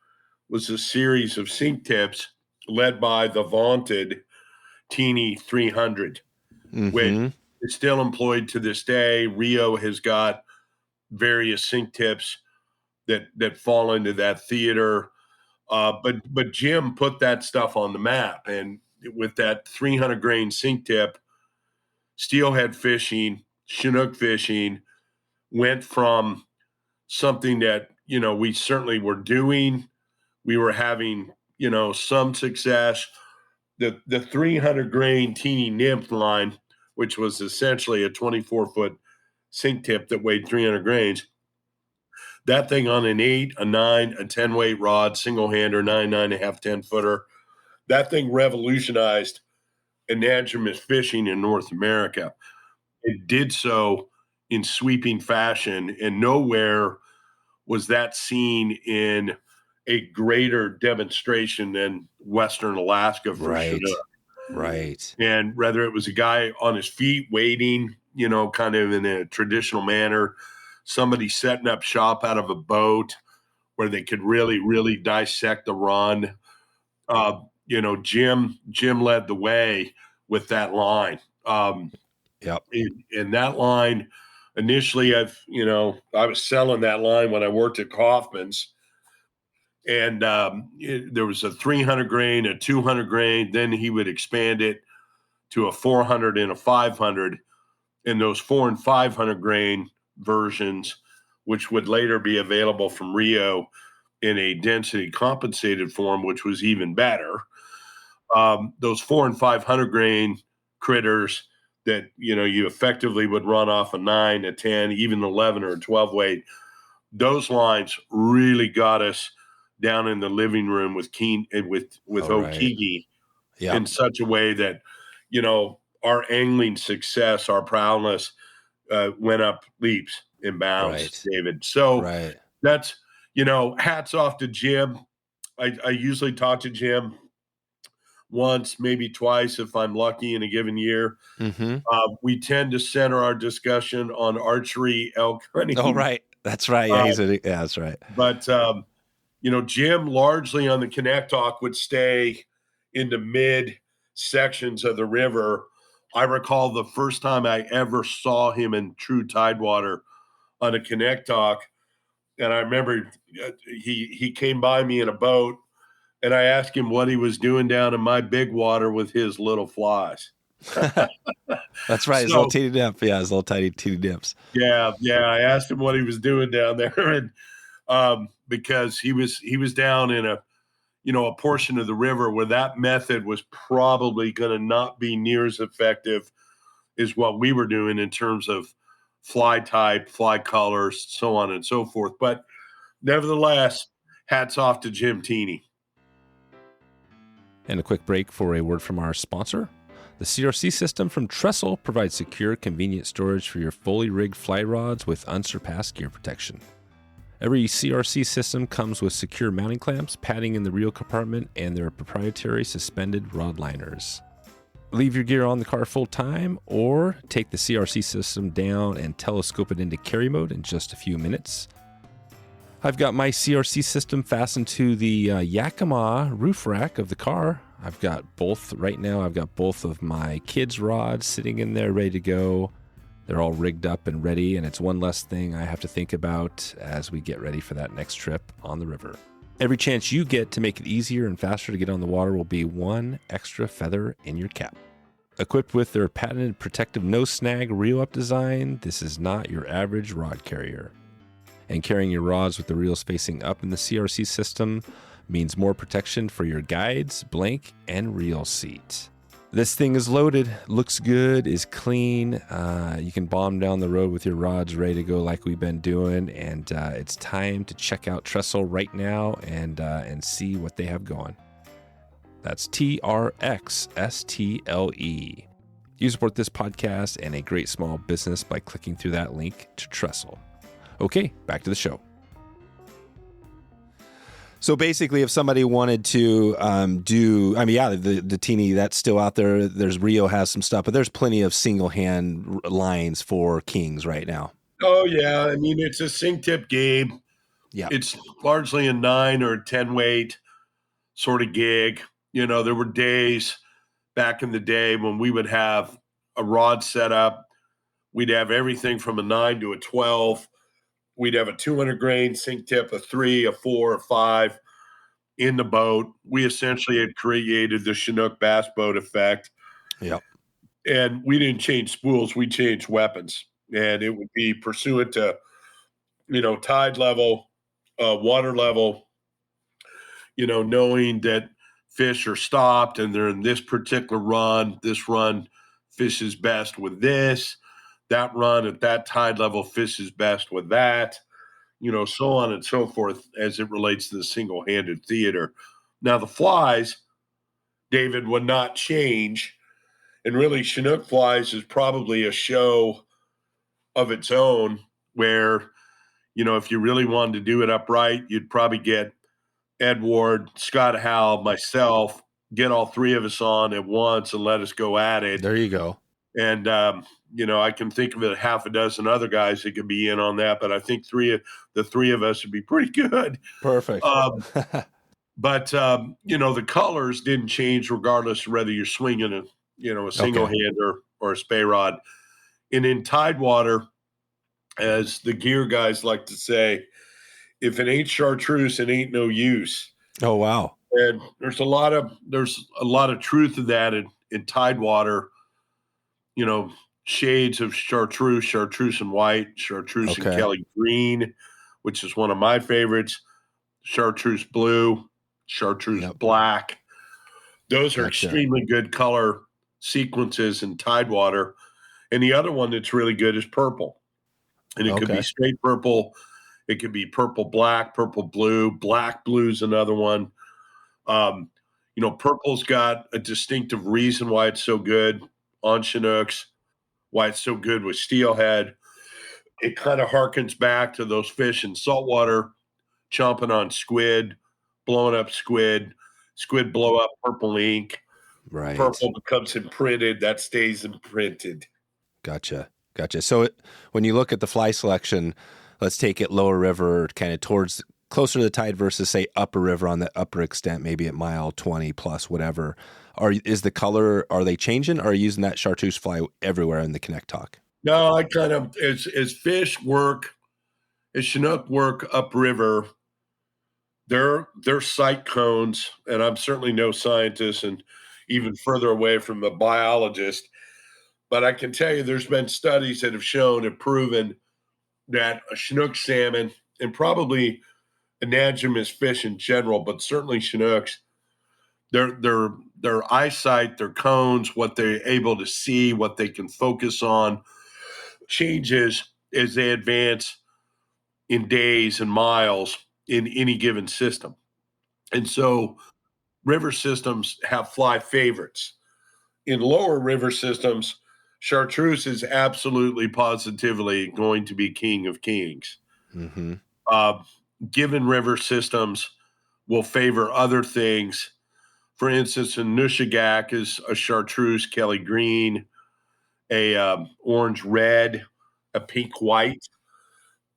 was a series of sink tips led by the vaunted Teeny 300, which is still employed to this day. Rio has got various sink tips that fall into that theater. But Jim put that stuff on the map. And with that 300 grain sink tip, steelhead fishing, chinook fishing went from something that, we certainly were doing. We were having, some success. The 300 grain Teeny Nymph line, which was essentially a 24-foot sink tip that weighed 300 grains, that thing on an 8, a 9, a 10 weight rod, single hander, 9.5, 10 footer, that thing revolutionized anadromous fishing in North America. It did so in sweeping fashion, and nowhere was that seen in a greater demonstration than Western Alaska for Chinook. Right. And whether it was a guy on his feet waiting, kind of in a traditional manner, somebody setting up shop out of a boat where they could really, really dissect the run. Jim led the way with that line. Yep. And that line, initially, I was selling that line when I worked at Kaufman's, and there was a 300 grain, a 200 grain. Then he would expand it to a 400 and a 500, and those 400 and 500 grain versions, which would later be available from Rio in a density compensated form, which was even better. Those 400 and 500 grain critters that, you effectively would run off a 9, a 10, even 11 or a 12 weight. Those lines really got us down in the living room with Okiki in such a way that, our angling success, our prowess went up leaps and bounds, David. So that's, hats off to Jim. I usually talk to Jim once, maybe twice, if I'm lucky in a given year. We tend to center our discussion on archery, elk hunting. Oh, right. That's right. Yeah, that's right. But, Jim largely on the Kanektok would stay in the mid sections of the river. I recall the first time I ever saw him in true tidewater on a Kanektok, and I remember he came by me in a boat, and I asked him what he was doing down in my big water with his little flies. That's right. His little teeny nymph. Yeah, his little tiny teeny nymphs. Yeah. I asked him what he was doing down there, and because he was down in a portion of the river where that method was probably going to not be near as effective as what we were doing in terms of fly type, fly colors, so on and so forth. But nevertheless, hats off to Jim Teeny. And a quick break for a word from our sponsor. The CRC system from Trxstle provides secure, convenient storage for your fully rigged fly rods with unsurpassed gear protection. Every CRC system comes with secure mounting clamps, padding in the reel compartment, and their proprietary suspended rod liners. Leave your gear on the car full time, or take the CRC system down and telescope it into carry mode in just a few minutes. I've got my CRC system fastened to the Yakima roof rack of the car. I've got both right now. I've got both of my kids' rods sitting in there ready to go. They're all rigged up and ready, and it's one less thing I have to think about as we get ready for that next trip on the river. Every chance you get to make it easier and faster to get on the water will be one extra feather in your cap. Equipped with their patented protective no-snag reel-up design, this is not your average rod carrier. And carrying your rods with the reels facing up in the CRC system means more protection for your guides, blank, and reel seat. This thing is loaded, looks good, is clean. You can bomb down the road with your rods ready to go like we've been doing. And it's time to check out Trxstle right now and see what they have going. That's Trxstle. You support this podcast and a great small business by clicking through that link to Trxstle. Okay, back to the show. So basically, if somebody wanted to the teeny, that's still out there. There's Rio has some stuff, but there's plenty of single hand lines for kings right now. Oh, yeah. I mean, it's a sink tip game. Yeah. It's largely a 9 or 10 weight sort of gig. You know, there were days back in the day when we would have a rod set up. We'd have everything from a 9 to a 12. We'd have a 200 grain sink tip, a 3, a 4, a 5 in the boat. We essentially had created the Chinook bass boat effect. Yep. And we didn't change spools, we changed weapons. And it would be pursuant to, tide level, water level, knowing that fish are stopped and they're in this particular run. This run fishes best with this. That run at that tide level fishes best with that, so on and so forth as it relates to the single-handed theater. Now, the flies, David, would not change. And really, Chinook flies is probably a show of its own where, if you really wanted to do it upright, you'd probably get Ed Ward, Scott Howell, myself, get all three of us on at once and let us go at it. There you go. And, I can think of it half a dozen other guys that could be in on that, but I think the three of us would be pretty good. Perfect. But the colors didn't change regardless of whether you're swinging a single hand or a Spey rod. And in Tidewater, as the gear guys like to say, if it ain't chartreuse, it ain't no use. Oh, wow. And there's a lot of truth to that in Tidewater. Shades of chartreuse and white, chartreuse and Kelly green, which is one of my favorites, chartreuse blue, chartreuse black. Those are extremely good color sequences in Tidewater. And the other one that's really good is purple. And it could be straight purple. It could be purple black, purple blue. Black blue is another one. Purple's got a distinctive reason why it's so good on Chinooks, why it's so good with steelhead. It kind of harkens back to those fish in saltwater chomping on squid, blowing up squid blow up purple ink. Right. Purple becomes imprinted. That stays imprinted. Gotcha. So when you look at the fly selection, let's take it lower river, kind of towards closer to the tide versus, say, upper river on the upper extent, maybe at mile 20 plus, whatever. Is the color, are they changing, or are you using that chartreuse fly everywhere in the Kanektok? No, I kind of, as fish work, as Chinook work upriver, they're sight cones, and I'm certainly no scientist and even further away from a biologist, but I can tell you there's been studies that have shown and proven that a Chinook salmon, and probably anadromous fish in general, but certainly Chinooks, their eyesight, their cones, what they're able to see, what they can focus on, changes as they advance in days and miles in any given system. And so river systems have fly favorites. In lower river systems, chartreuse is absolutely positively going to be king of kings. Mm-hmm. Given river systems will favor other things. For instance, in Nushagak is a chartreuse, Kelly green, a orange red, a pink white,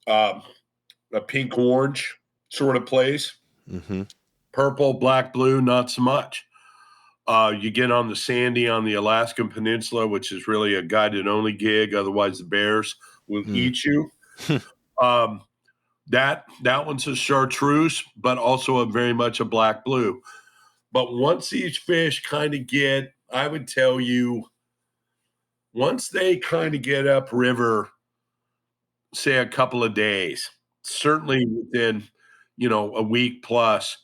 a pink orange sort of plays. Mm-hmm. Purple, black, blue, not so much. You get on the Sandy on the Alaskan Peninsula, which is really a guided only gig. Otherwise, the bears will eat you. That one's a chartreuse, but also very much a black blue. But once these fish kind of get, I would tell you, once they kind of get upriver, say a couple of days, certainly within, a week plus,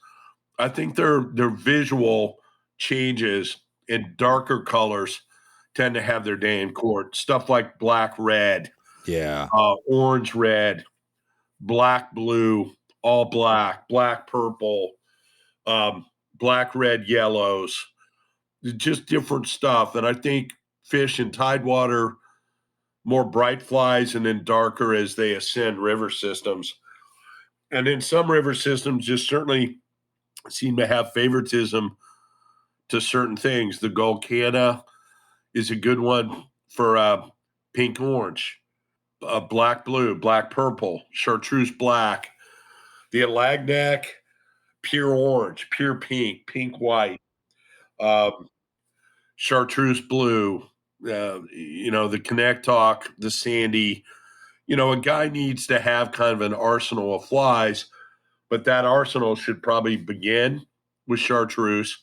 I think their visual changes in darker colors tend to have their day in court. Stuff like black red, orange red, black blue, all black, black purple, black red yellows, just different stuff. And I think fish in tidewater, more bright flies, and then darker as they ascend river systems. And in some river systems just certainly seem to have favoritism to certain things. The Golcana is a good one for pink orange, black blue, black purple, chartreuse black. The Alagnac, pure orange, pure pink, pink white, chartreuse blue, the Kanektok, the Sandy. A guy needs to have kind of an arsenal of flies, but that arsenal should probably begin with chartreuse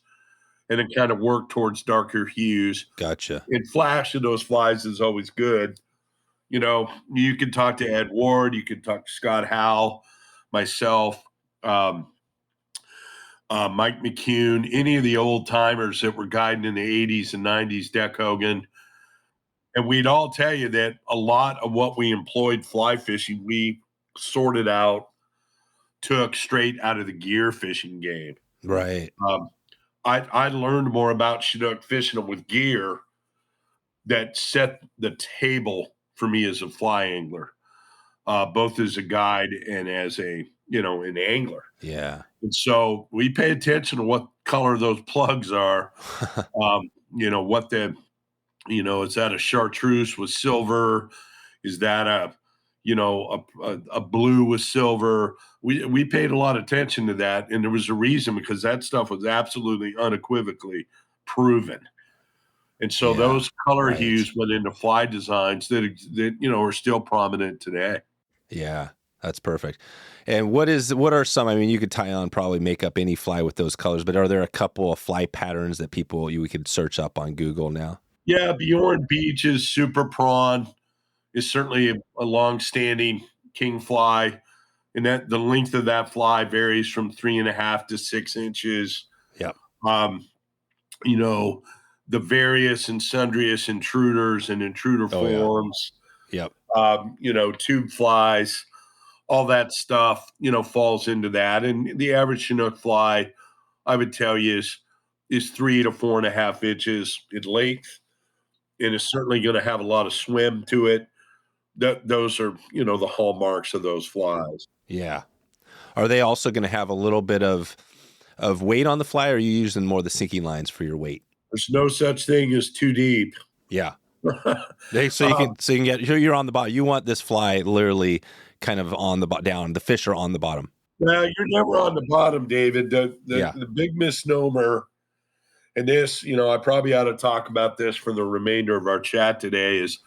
and then kind of work towards darker hues. Gotcha. And flash of those flies is always good. You can talk to Ed Ward, you can talk to Scott Howell, myself, Mike McCune, any of the old timers that were guiding in the 80s and 90s, Deck Hogan. And we'd all tell you that a lot of what we employed fly fishing, we sorted out, took straight out of the gear fishing game. Right. I learned more about chinook fishing with gear that set the table for me as a fly angler, both as a guide and as an angler. Yeah. And so we pay attention to what color those plugs are. What is that a chartreuse with silver? Is that a blue with silver? We paid a lot of attention to that, and there was a reason, because that stuff was absolutely unequivocally proven. And so those color hues went into fly designs that are still prominent today. Yeah, that's perfect. And what are some, you could tie on, probably make up any fly with those colors, but are there a couple of fly patterns that we could search up on Google now? Yeah, Bjorn Beach's super prawn is certainly a long-standing king fly, and that the length of that fly varies from 3.5 to 6 inches. Yep. The various and sundrious intruders and intruder forms. Yeah. Yep. Tube flies, all that stuff, falls into that. And the average chinook fly, I would tell you, is 3 to 4.5 inches in length, and is certainly going to have a lot of swim to it. Those are, the hallmarks of those flies. Yeah. Are they also going to have a little bit of weight on the fly, or are you using more of the sinking lines for your weight? There's no such thing as too deep. Yeah. So you can get, you're on the bottom. You want this fly literally kind of on the down. The fish are on the bottom. Well, you're never on the bottom, David. The big misnomer, and this, I probably ought to talk about this for the remainder of our chat today, is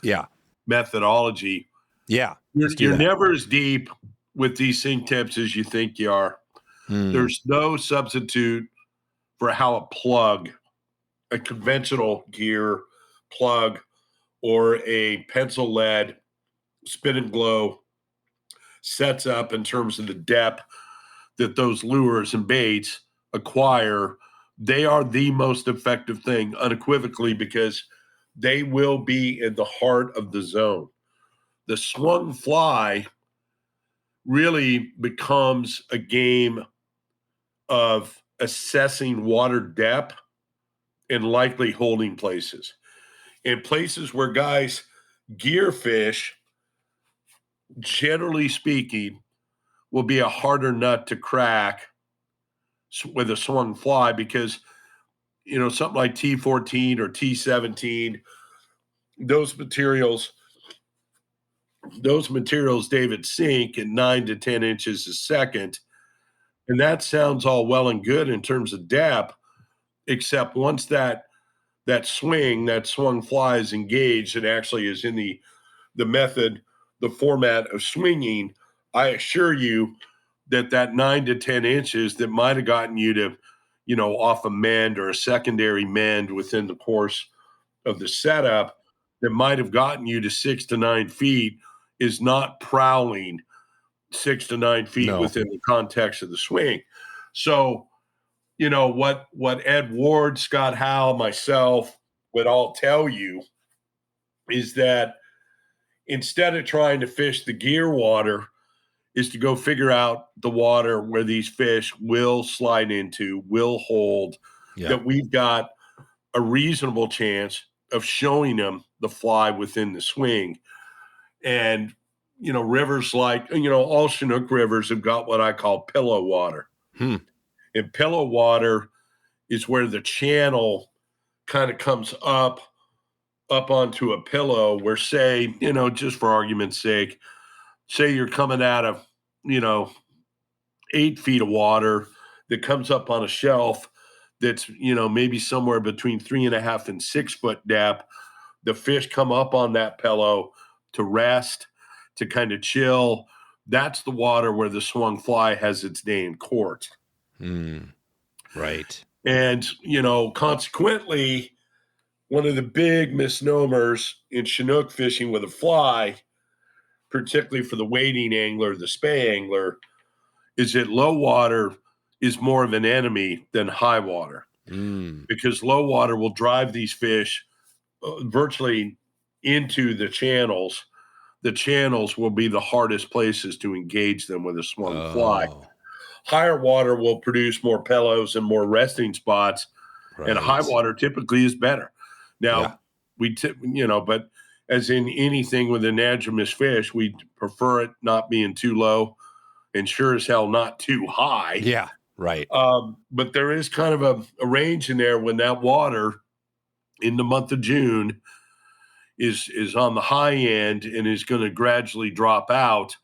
methodology. Yeah. You're never as deep with these sink tips as you think you are. There's no substitute for how a conventional gear plug or a pencil lead spin and glow sets up in terms of the depth that those lures and baits acquire. They are the most effective thing, unequivocally, because they will be in the heart of the zone. The swung fly really becomes a game of assessing water depth and likely holding places. In places where guys gear fish, generally speaking, will be a harder nut to crack with a swung fly, because something like T14 or T17, those materials, David, sink at 9 to 10 inches a second. And that sounds all well and good in terms of depth, except once that swung fly is engaged and actually is in the format of swinging, I assure you that 9 to 10 inches that might have gotten you to, off a mend or a secondary mend within the course of the setup that might have gotten you to 6 to 9 feet is not prowling 6 to 9 feet within the context of the swing. So, what Ed Ward, Scott Howe, myself would all tell you is that instead of trying to fish the gear water, is to go figure out the water where these fish will slide into, will hold, that we've got a reasonable chance of showing them the fly within the swing. And, rivers like, all Chinook rivers have got what I call pillow water. And pillow water is where the channel kind of comes up onto a pillow where, say, just for argument's sake, say you're coming out of, 8 feet of water that comes up on a shelf that's, maybe somewhere between 3.5 and 6 foot depth. The fish come up on that pillow to rest, to kind of chill. That's the water where the swung fly has its day in court. Right. And, consequently, one of the big misnomers in Chinook fishing with a fly, particularly for the wading angler, the Spey angler, is that low water is more of an enemy than high water. Because low water will drive these fish virtually into the channels. The channels will be the hardest places to engage them with a swung fly. Higher water will produce more pillows and more resting spots, and high water typically is better. Now, but as in anything with anadromous fish, we prefer it not being too low and sure as hell not too high. Yeah, right. But there is kind of a range in there when that water in the month of June is on the high end and is going to gradually drop out.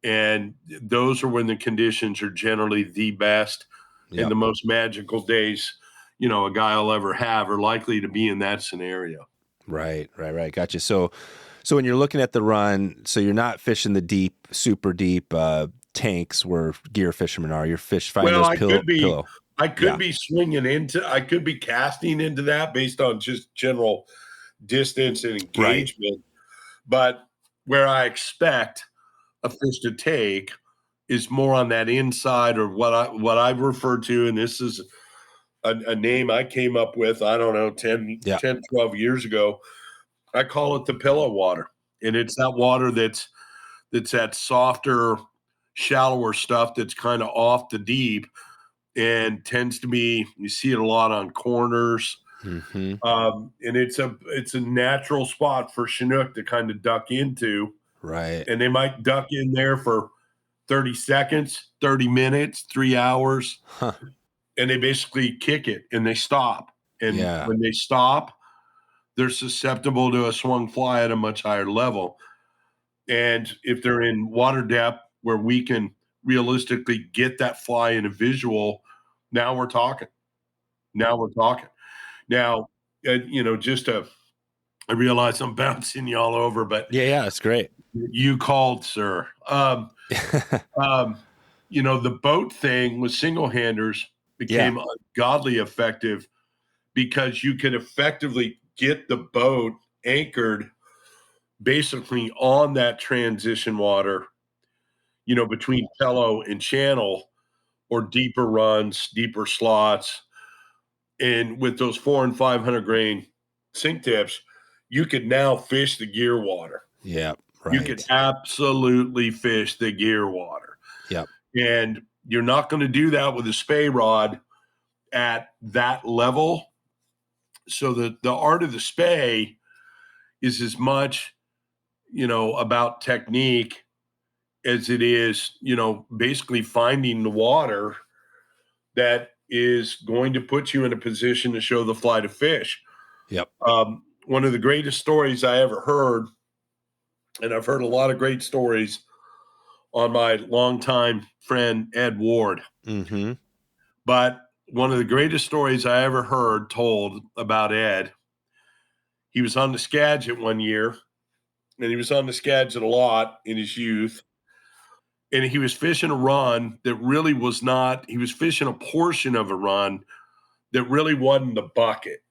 And those are when the conditions are generally the best and the most magical days, a guy will ever have are likely to be in that scenario. Right. Gotcha. So when you're looking at the run, so you're not fishing the deep, super deep tanks where gear fishermen are. You're finding those pillow. I could be I could be casting into that based on just general distance and engagement. But where I expect a fish to take is more on that inside, or what I've referred to, and this is a name I came up with, I don't know, 10, 12 years ago. I call it the pillow water. And it's that water that's that softer, shallower stuff that's kind of off the deep and tends to be, you see it a lot on corners. And it's a natural spot for Chinook to kind of duck into. Right. And they might duck in there for 30 seconds, 30 minutes, 3 hours. And they basically kick it and they stop. And when they stop, they're susceptible to a swung fly at a much higher level. And if they're in water depth where we can realistically get that fly in a visual, now we're talking. Now, I realize I'm bouncing y'all over, but it's great. You called, sir. The boat thing with single handers became ungodly effective because you could effectively get the boat anchored basically on that transition water, between pillow and channel, or deeper runs, deeper slots. And with those 400 and 500 grain sink tips, you could now fish the gear water. Yeah, right. You could absolutely fish the gear water. Yep. And you're not going to do that with a Spey rod at that level. So the art of the Spey is as much, about technique as it is, basically finding the water that is going to put you in a position to show the fly to fish. Yep. One of the greatest stories I ever heard, and I've heard a lot of great stories on my longtime friend, Ed Ward. Mm-hmm. But one of the greatest stories I ever heard told about Ed. He was on the Skagit one year, and he was on the Skagit a lot in his youth. And he was fishing a run that really was not, he was fishing a portion of a run that really wasn't the bucket.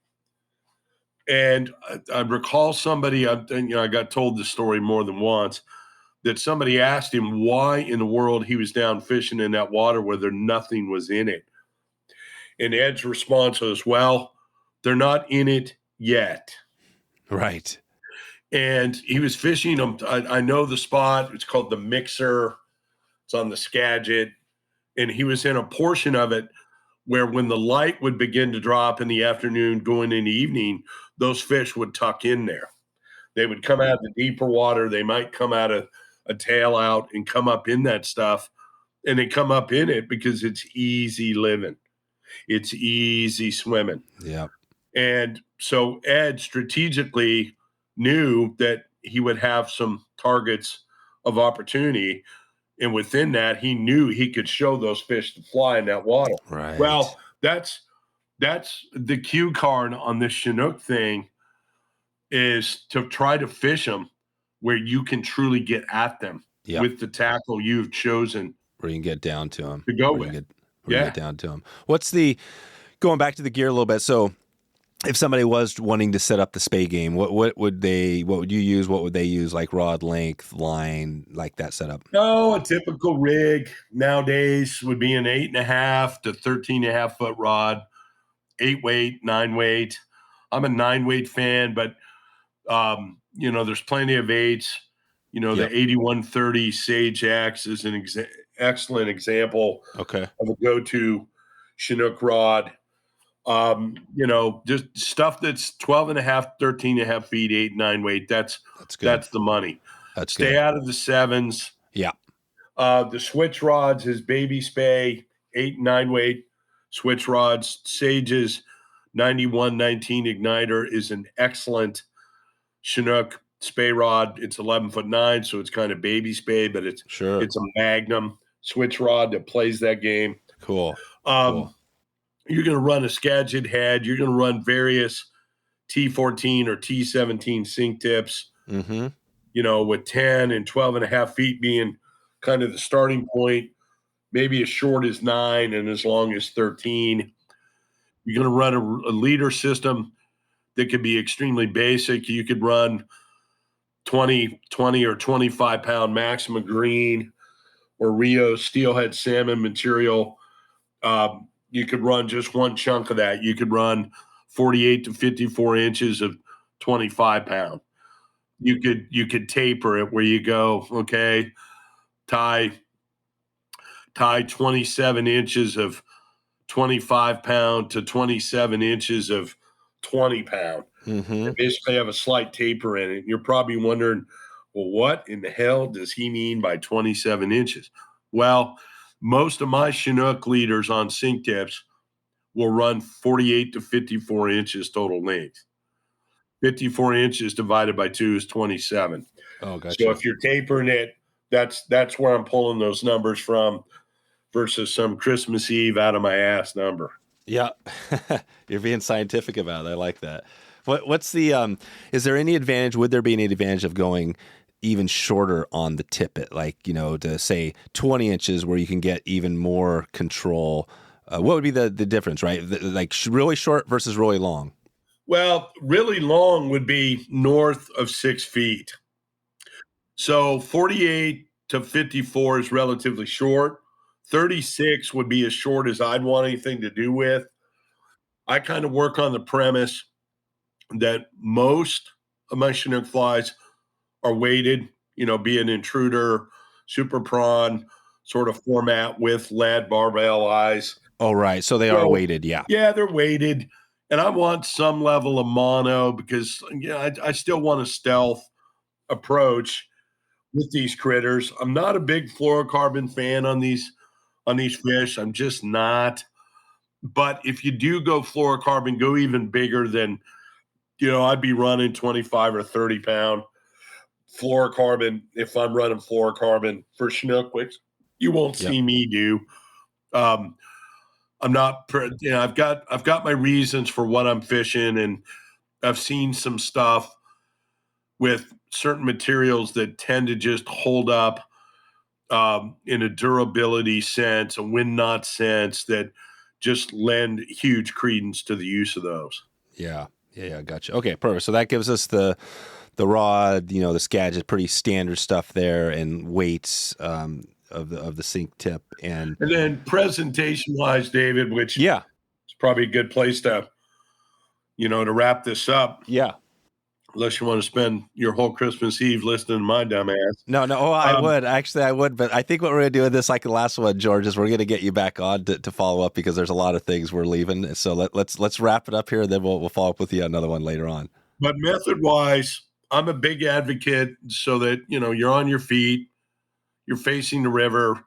And I recall somebody, I got told this story more than once, that somebody asked him why in the world he was down fishing in that water where nothing was in it. And Ed's response was, well, they're not in it yet. Right. And he was fishing them. I know the spot. It's called the Mixer. It's on the Skagit. And he was in a portion of it where when the light would begin to drop in the afternoon, going in the evening, those fish would tuck in there. They would come out of the deeper water. They might come out of a tail out and come up in that stuff. And they come up in it because it's easy living. It's easy swimming. Yeah. And so Ed strategically knew that he would have some targets of opportunity. And within that, he knew he could show those fish to fly in that water. Right. Well, that's the cue card on this Chinook thing, is to try to fish them where you can truly get at them with the tackle you've chosen. Where you can get down to them. To go with. You get down to them. Going back to the gear a little bit, so if somebody was wanting to set up the Spey game, what would you use? What would they use? Like rod length, line, like that setup? No, a typical rig nowadays would be an 8.5 to 13.5 foot rod, 8 weight, 9 weight. I'm a 9 weight fan, but there's plenty of 8s. The 8130 Sage X is an excellent example of a go-to Chinook rod. Just stuff that's 12.5, 13.5 feet, 8, 9 weight. That's the money. Stay out of the 7s. Yeah. The switch rods is baby Spey, 8 and 9 weight switch rods. Sage's 9119 igniter is an excellent Chinook Spey rod. It's 11'9", so it's kind of baby Spey, but it's a Magnum switch rod that plays that game. Cool. You're going to run a Skagit head. You're going to run various T14 or T17 sink tips, with 10 and 12.5 feet being kind of the starting point, maybe as short as 9 and as long as 13. You're going to run a leader system that could be extremely basic. You could run 20 or 25 pound Maxima green or Rio steelhead salmon material. You could run just one chunk of that. You could run 48 to 54 inches of 25 pound. You could taper it where you go, tie 27 inches of 25 pound to 27 inches of 20 pound. Mm-hmm. Basically have a slight taper in it. You're probably wondering, well, what in the hell does he mean by 27 inches? Well, most of my Chinook leaders on sink tips will run 48 to 54 inches total length. 54 inches divided by 2 is 27. Oh, gotcha. So if you're tapering it, that's where I'm pulling those numbers from versus some Christmas Eve out of my ass number. Yeah. You're being scientific about it. I like that. What's the is there any advantage? Would there be any advantage of going even shorter on the tippet, to say 20 inches where you can get even more control? What would be the difference, right? Really short versus really long? Well, really long would be north of 6 feet. So 48 to 54 is relatively short. 36 would be as short as I'd want anything to do with. I kind of work on the premise that most of my Chinook flies are weighted, be an intruder, super prawn sort of format with lead barbell eyes. Oh, right. So they are weighted. Yeah. Yeah, they're weighted. And I want some level of mono because I still want a stealth approach with these critters. I'm not a big fluorocarbon fan on these fish. I'm just not. But if you do go fluorocarbon, go even bigger than, I'd be running 25 or 30 pound fluorocarbon if I'm running fluorocarbon for Chinook, which you won't see me do. I'm not, I've got my reasons for what I'm fishing, and I've seen some stuff with certain materials that tend to just hold up in a durability sense, a wind knot sense, that just lend huge credence to the use of those. Yeah. Gotcha. Okay, perfect. So that gives us the rod, the Skagit, pretty standard stuff there, and weights of the sink tip, and then presentation wise, David, which is probably a good place to wrap this up. Yeah. Unless you want to spend your whole Christmas Eve listening to my dumb ass. No. Oh, I would. Actually, I would. But I think what we're going to do with this, like the last one, George, is we're going to get you back on to follow up, because there's a lot of things we're leaving. So let's wrap it up here, and then we'll follow up with you on another one later on. But method-wise, I'm a big advocate so that, you're on your feet, you're facing the river,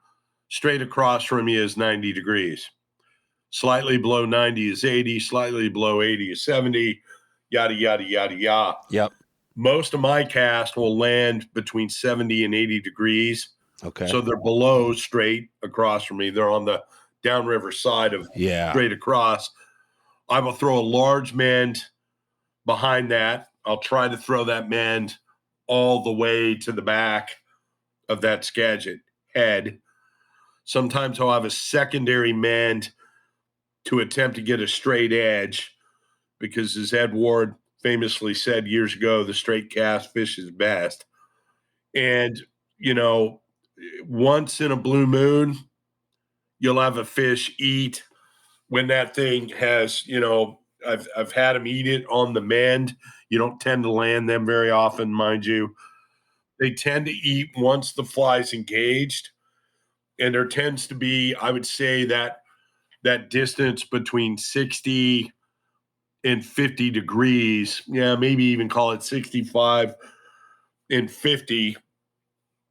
straight across from you is 90 degrees. Slightly below 90 is 80, slightly below 80 is 70. Yada, yada, yada, yada. Yep. Most of my cast will land between 70 and 80 degrees. Okay. So they're below straight across from me. They're on the downriver side of straight across. I will throw a large mend behind that. I'll try to throw that mend all the way to the back of that Skagit head. Sometimes I'll have a secondary mend to attempt to get a straight edge, because as Ed Ward famously said years ago, the straight cast fish is best. And, once in a blue moon, you'll have a fish eat when that thing has, I've had them eat it on the mend. You don't tend to land them very often, mind you. They tend to eat once the fly's engaged. And there tends to be, I would say, that distance between 60 and 50 degrees, maybe even call it 65 and 50,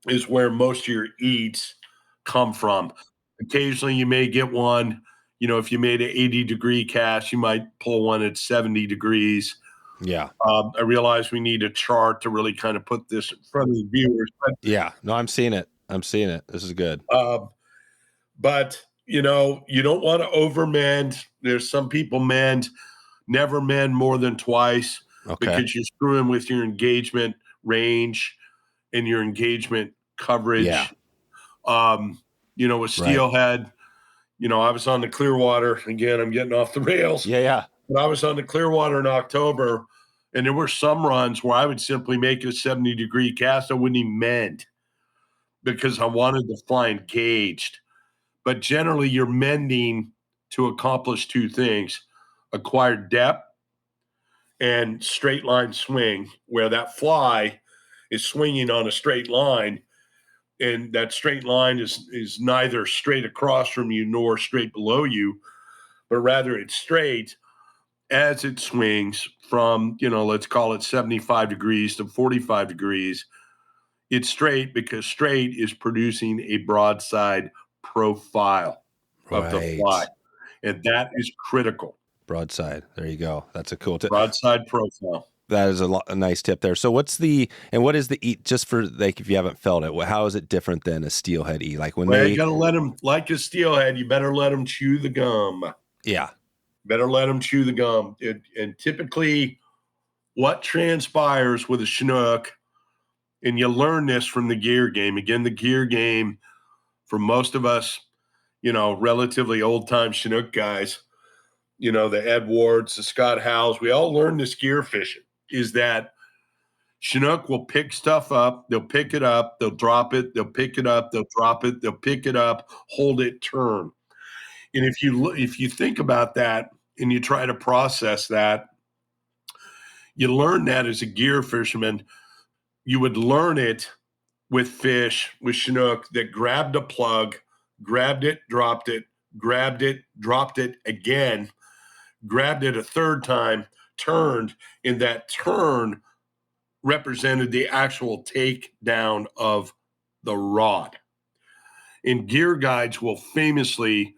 is where most of your eats come from. Occasionally you may get one, if you made an 80-degree cast, you might pull one at 70 degrees. Yeah. I realize we need a chart to really kind of put this in front of the viewers. But, I'm seeing it. This is good. But, you don't want to over mend. There's some people never mend more than twice, because you're screwing with your engagement range and your engagement coverage. Yeah. With steelhead, I was on the Clearwater. Again, I'm getting off the rails. Yeah. But I was on the Clearwater in October, and there were some runs where I would simply make a 70-degree cast. I wouldn't even mend, because I wanted the fly engaged. But generally, you're mending to accomplish two things: acquired depth and straight line swing, where that fly is swinging on a straight line, and that straight line is neither straight across from you nor straight below you, but rather it's straight as it swings from, let's call it 75 degrees to 45 degrees. It's straight because straight is producing a broadside profile of the fly, and that is critical. Broadside. There you go. That's a cool tip. Broadside profile. That is a nice tip there. So what is the eat, just for like, if you haven't felt it, how is it different than a steelhead eat? Like when you got to let them, like a steelhead, you better let them chew the gum. Yeah. Better let them chew the gum. And typically what transpires with a chinook, and you learn this from the gear game. Again, the gear game, for most of us, relatively old-time chinook guys, the Ed Wards, the Scott Howells, we all learned this gear fishing, is that chinook will pick stuff up, they'll pick it up, they'll drop it, they'll pick it up, they'll drop it, they'll pick it up, hold it, turn. And if you think about that and you try to process that, you learn that as a gear fisherman. You would learn it with fish, with chinook that grabbed a plug, grabbed it, dropped it, grabbed it, dropped it again, grabbed it a third time, turned, and that turn represented the actual takedown of the rod. And gear guides will famously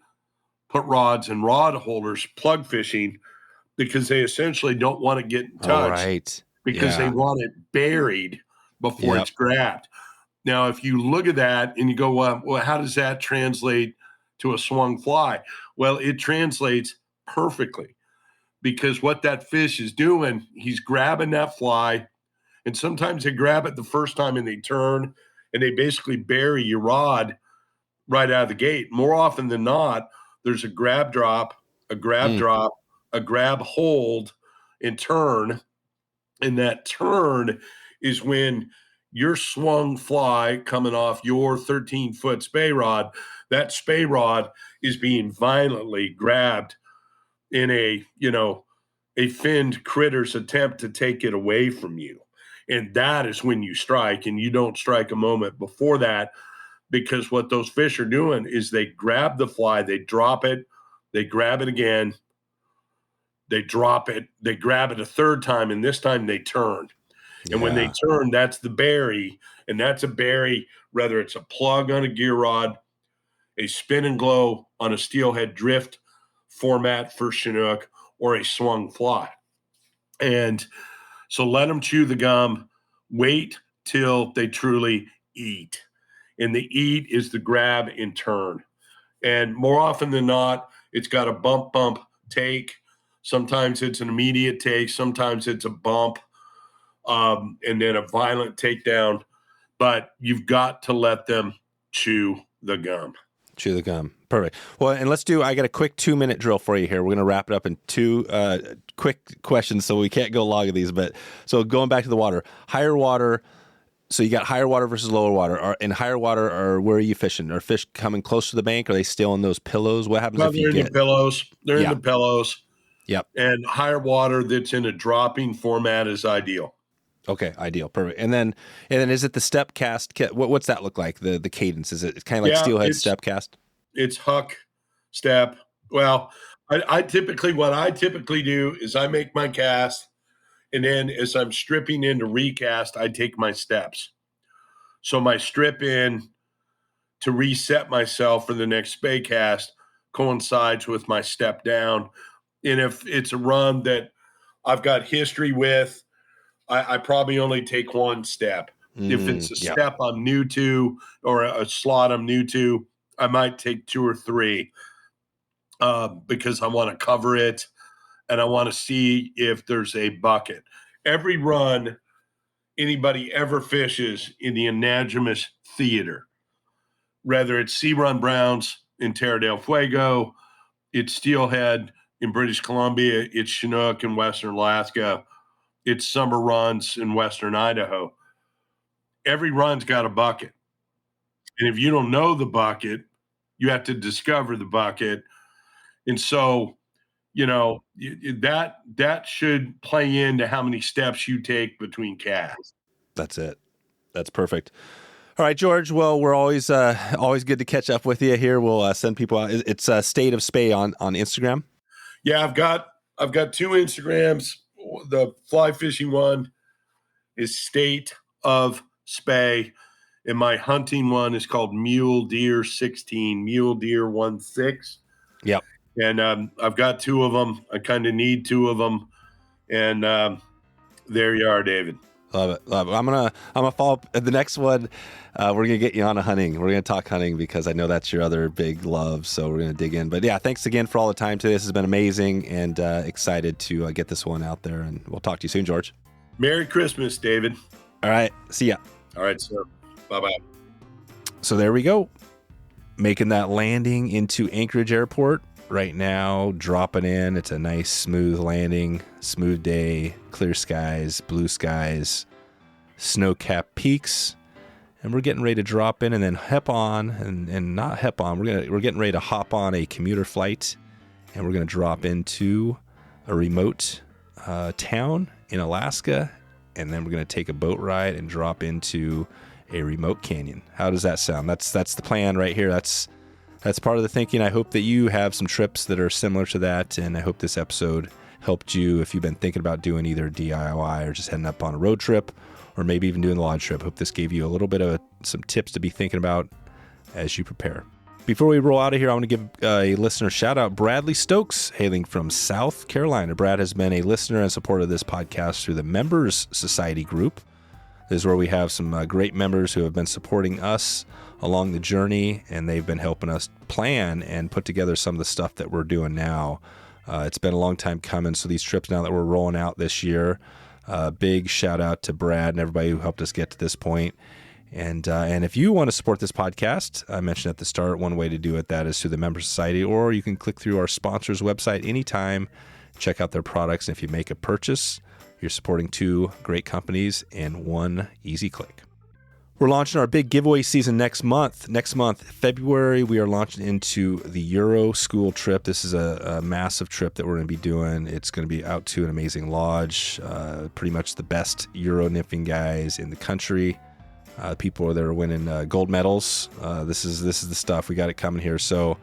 put rods in rod holders plug fishing, because they essentially don't want to get in touch, because they want it buried before it's grabbed. Now, if you look at that and you go, well, how does that translate to a swung fly? Well, it translates perfectly, because what that fish is doing, he's grabbing that fly, and sometimes they grab it the first time and they turn and they basically bury your rod right out of the gate. More often than not, there's a grab drop, a grab hold, and turn. And that turn is when your swung fly coming off your 13-foot Spey rod, that Spey rod is being violently grabbed in a finned critter's attempt to take it away from you. And that is when you strike, and you don't strike a moment before that, because what those fish are doing is they grab the fly, they drop it, they grab it again, they drop it, they grab it a third time, and this time they turn. And when they turn, that's the bury, and that's a bury, whether it's a plug on a gear rod, a spin and glow on a steelhead drift format for chinook, or a swung fly. And so let them chew the gum, wait till they truly eat. And the eat is the grab and turn. And more often than not, it's got a bump take. Sometimes it's an immediate take. Sometimes it's a bump and then a violent takedown. But you've got to let them chew the gum. Chew the gum. Perfect. Well, and I got a quick 2-minute drill for you here. We're going to wrap it up in 2 quick questions, so we can't go long of these. But so going back to the water, higher water. So you got higher water versus lower water. In higher water, where are you fishing? Are fish coming close to the bank? Are they still in those pillows? What happens if you get... the pillows. They're in the pillows. Yep. And higher water that's in a dropping format is ideal. Okay, ideal, perfect. And then is it the step cast? What's that look like? The cadence, is it kind of like steelhead step cast? It's huck, step. Well, I typically do is I make my cast, and then as I'm stripping into recast, I take my steps. So my strip in to reset myself for the next Spey cast coincides with my step down. And if it's a run that I've got history with, I probably only take one step. If it's a step I'm new to or a slot I'm new to, I might take 2 or 3 because I want to cover it and I want to see if there's a bucket. Every run anybody ever fishes in the anadromous theater, whether it's Sea Run Browns in Terra del Fuego, it's steelhead in British Columbia, it's chinook in Western Alaska, it's summer runs in Western Idaho. Every run's got a bucket. And if you don't know the bucket, you have to discover the bucket. And so, that should play into how many steps you take between casts. That's it. That's perfect. All right, George. Well, we're always good to catch up with you here. We'll send people out. It's State of Spey on Instagram. Yeah, I've got 2 Instagrams. The fly fishing one is State of Spey, and my hunting one is called Mule Deer 16, Mule Deer 16. Yep. And I've got 2 of them. I kind of need 2 of them, and there you are, David. Love it. I'm gonna follow up the next one. We're gonna get you on a hunting. We're gonna talk hunting because I know that's your other big love. So we're gonna dig in. But yeah, thanks again for all the time today. This has been amazing, and excited to get this one out there. And we'll talk to you soon, George. Merry Christmas, David. All right. See ya. All right, sir. Bye-bye. So there we go. Making that landing into Anchorage Airport right now, dropping in. It's a nice, smooth landing, smooth day, clear skies, blue skies, snow-capped peaks. And we're getting ready to drop in and then hep on, and not hep on. We're getting ready to hop on a commuter flight, and we're going to drop into a remote town in Alaska, and then we're going to take a boat ride and drop into a remote canyon. How does that sound? That's the plan right here. That's part of the thinking. I hope that you have some trips that are similar to that, and I hope this episode helped you if you've been thinking about doing either DIY or just heading up on a road trip, or maybe even doing the lodge trip. Hope this gave you a little bit of some tips to be thinking about as you prepare. Before we roll out of here, I want to give a listener shout out, Bradley Stokes, hailing from South Carolina. Brad has been a listener and supporter of this podcast through the Members Society group This is where we have some great members who have been supporting us along the journey, and they've been helping us plan and put together some of the stuff that we're doing now. It's been a long time coming, so these trips now that we're rolling out this year, big shout out to Brad and everybody who helped us get to this point. And if you want to support this podcast, I mentioned at the start, one way to do it, that is through the Member Society, or you can click through our sponsors' website anytime, check out their products, and if you make a purchase, you're supporting 2 great companies in one easy click. We're launching our big giveaway season next month. Next month, February, we are launching into the Euro school trip. This is a massive trip that we're going to be doing. It's going to be out to an amazing lodge, pretty much the best Euro nymphing guys in the country. People that are winning gold medals. This is the stuff. We got it coming here. So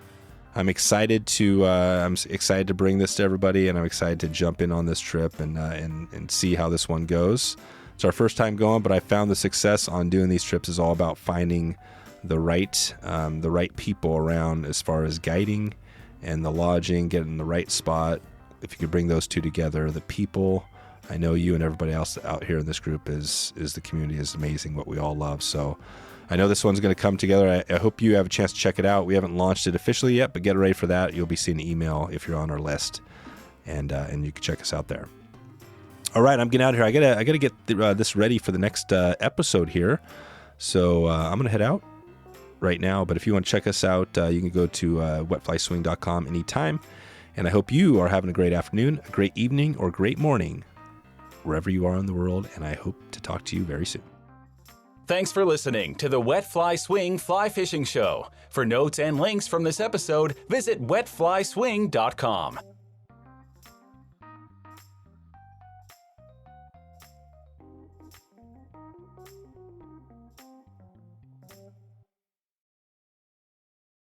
I'm excited to bring this to everybody, and I'm excited to jump in on this trip and see how this one goes. It's our first time going, but I found the success on doing these trips is all about finding the right people around as far as guiding and the lodging, getting the right spot. If you could bring those two together, the people, I know you and everybody else out here in this group is the community is amazing, what we all love. So I know this one's going to come together. I hope you have a chance to check it out. We haven't launched it officially yet, but get ready for that. You'll be seeing an email if you're on our list, and you can check us out there. All right, I'm getting out of here. I gotta get this ready for the next episode here. So I'm gonna head out right now. But if you want to check us out, you can go to wetflyswing.com anytime. And I hope you are having a great afternoon, a great evening, or great morning, wherever you are in the world. And I hope to talk to you very soon. Thanks for listening to the Wet Fly Swing Fly Fishing Show. For notes and links from this episode, visit wetflyswing.com.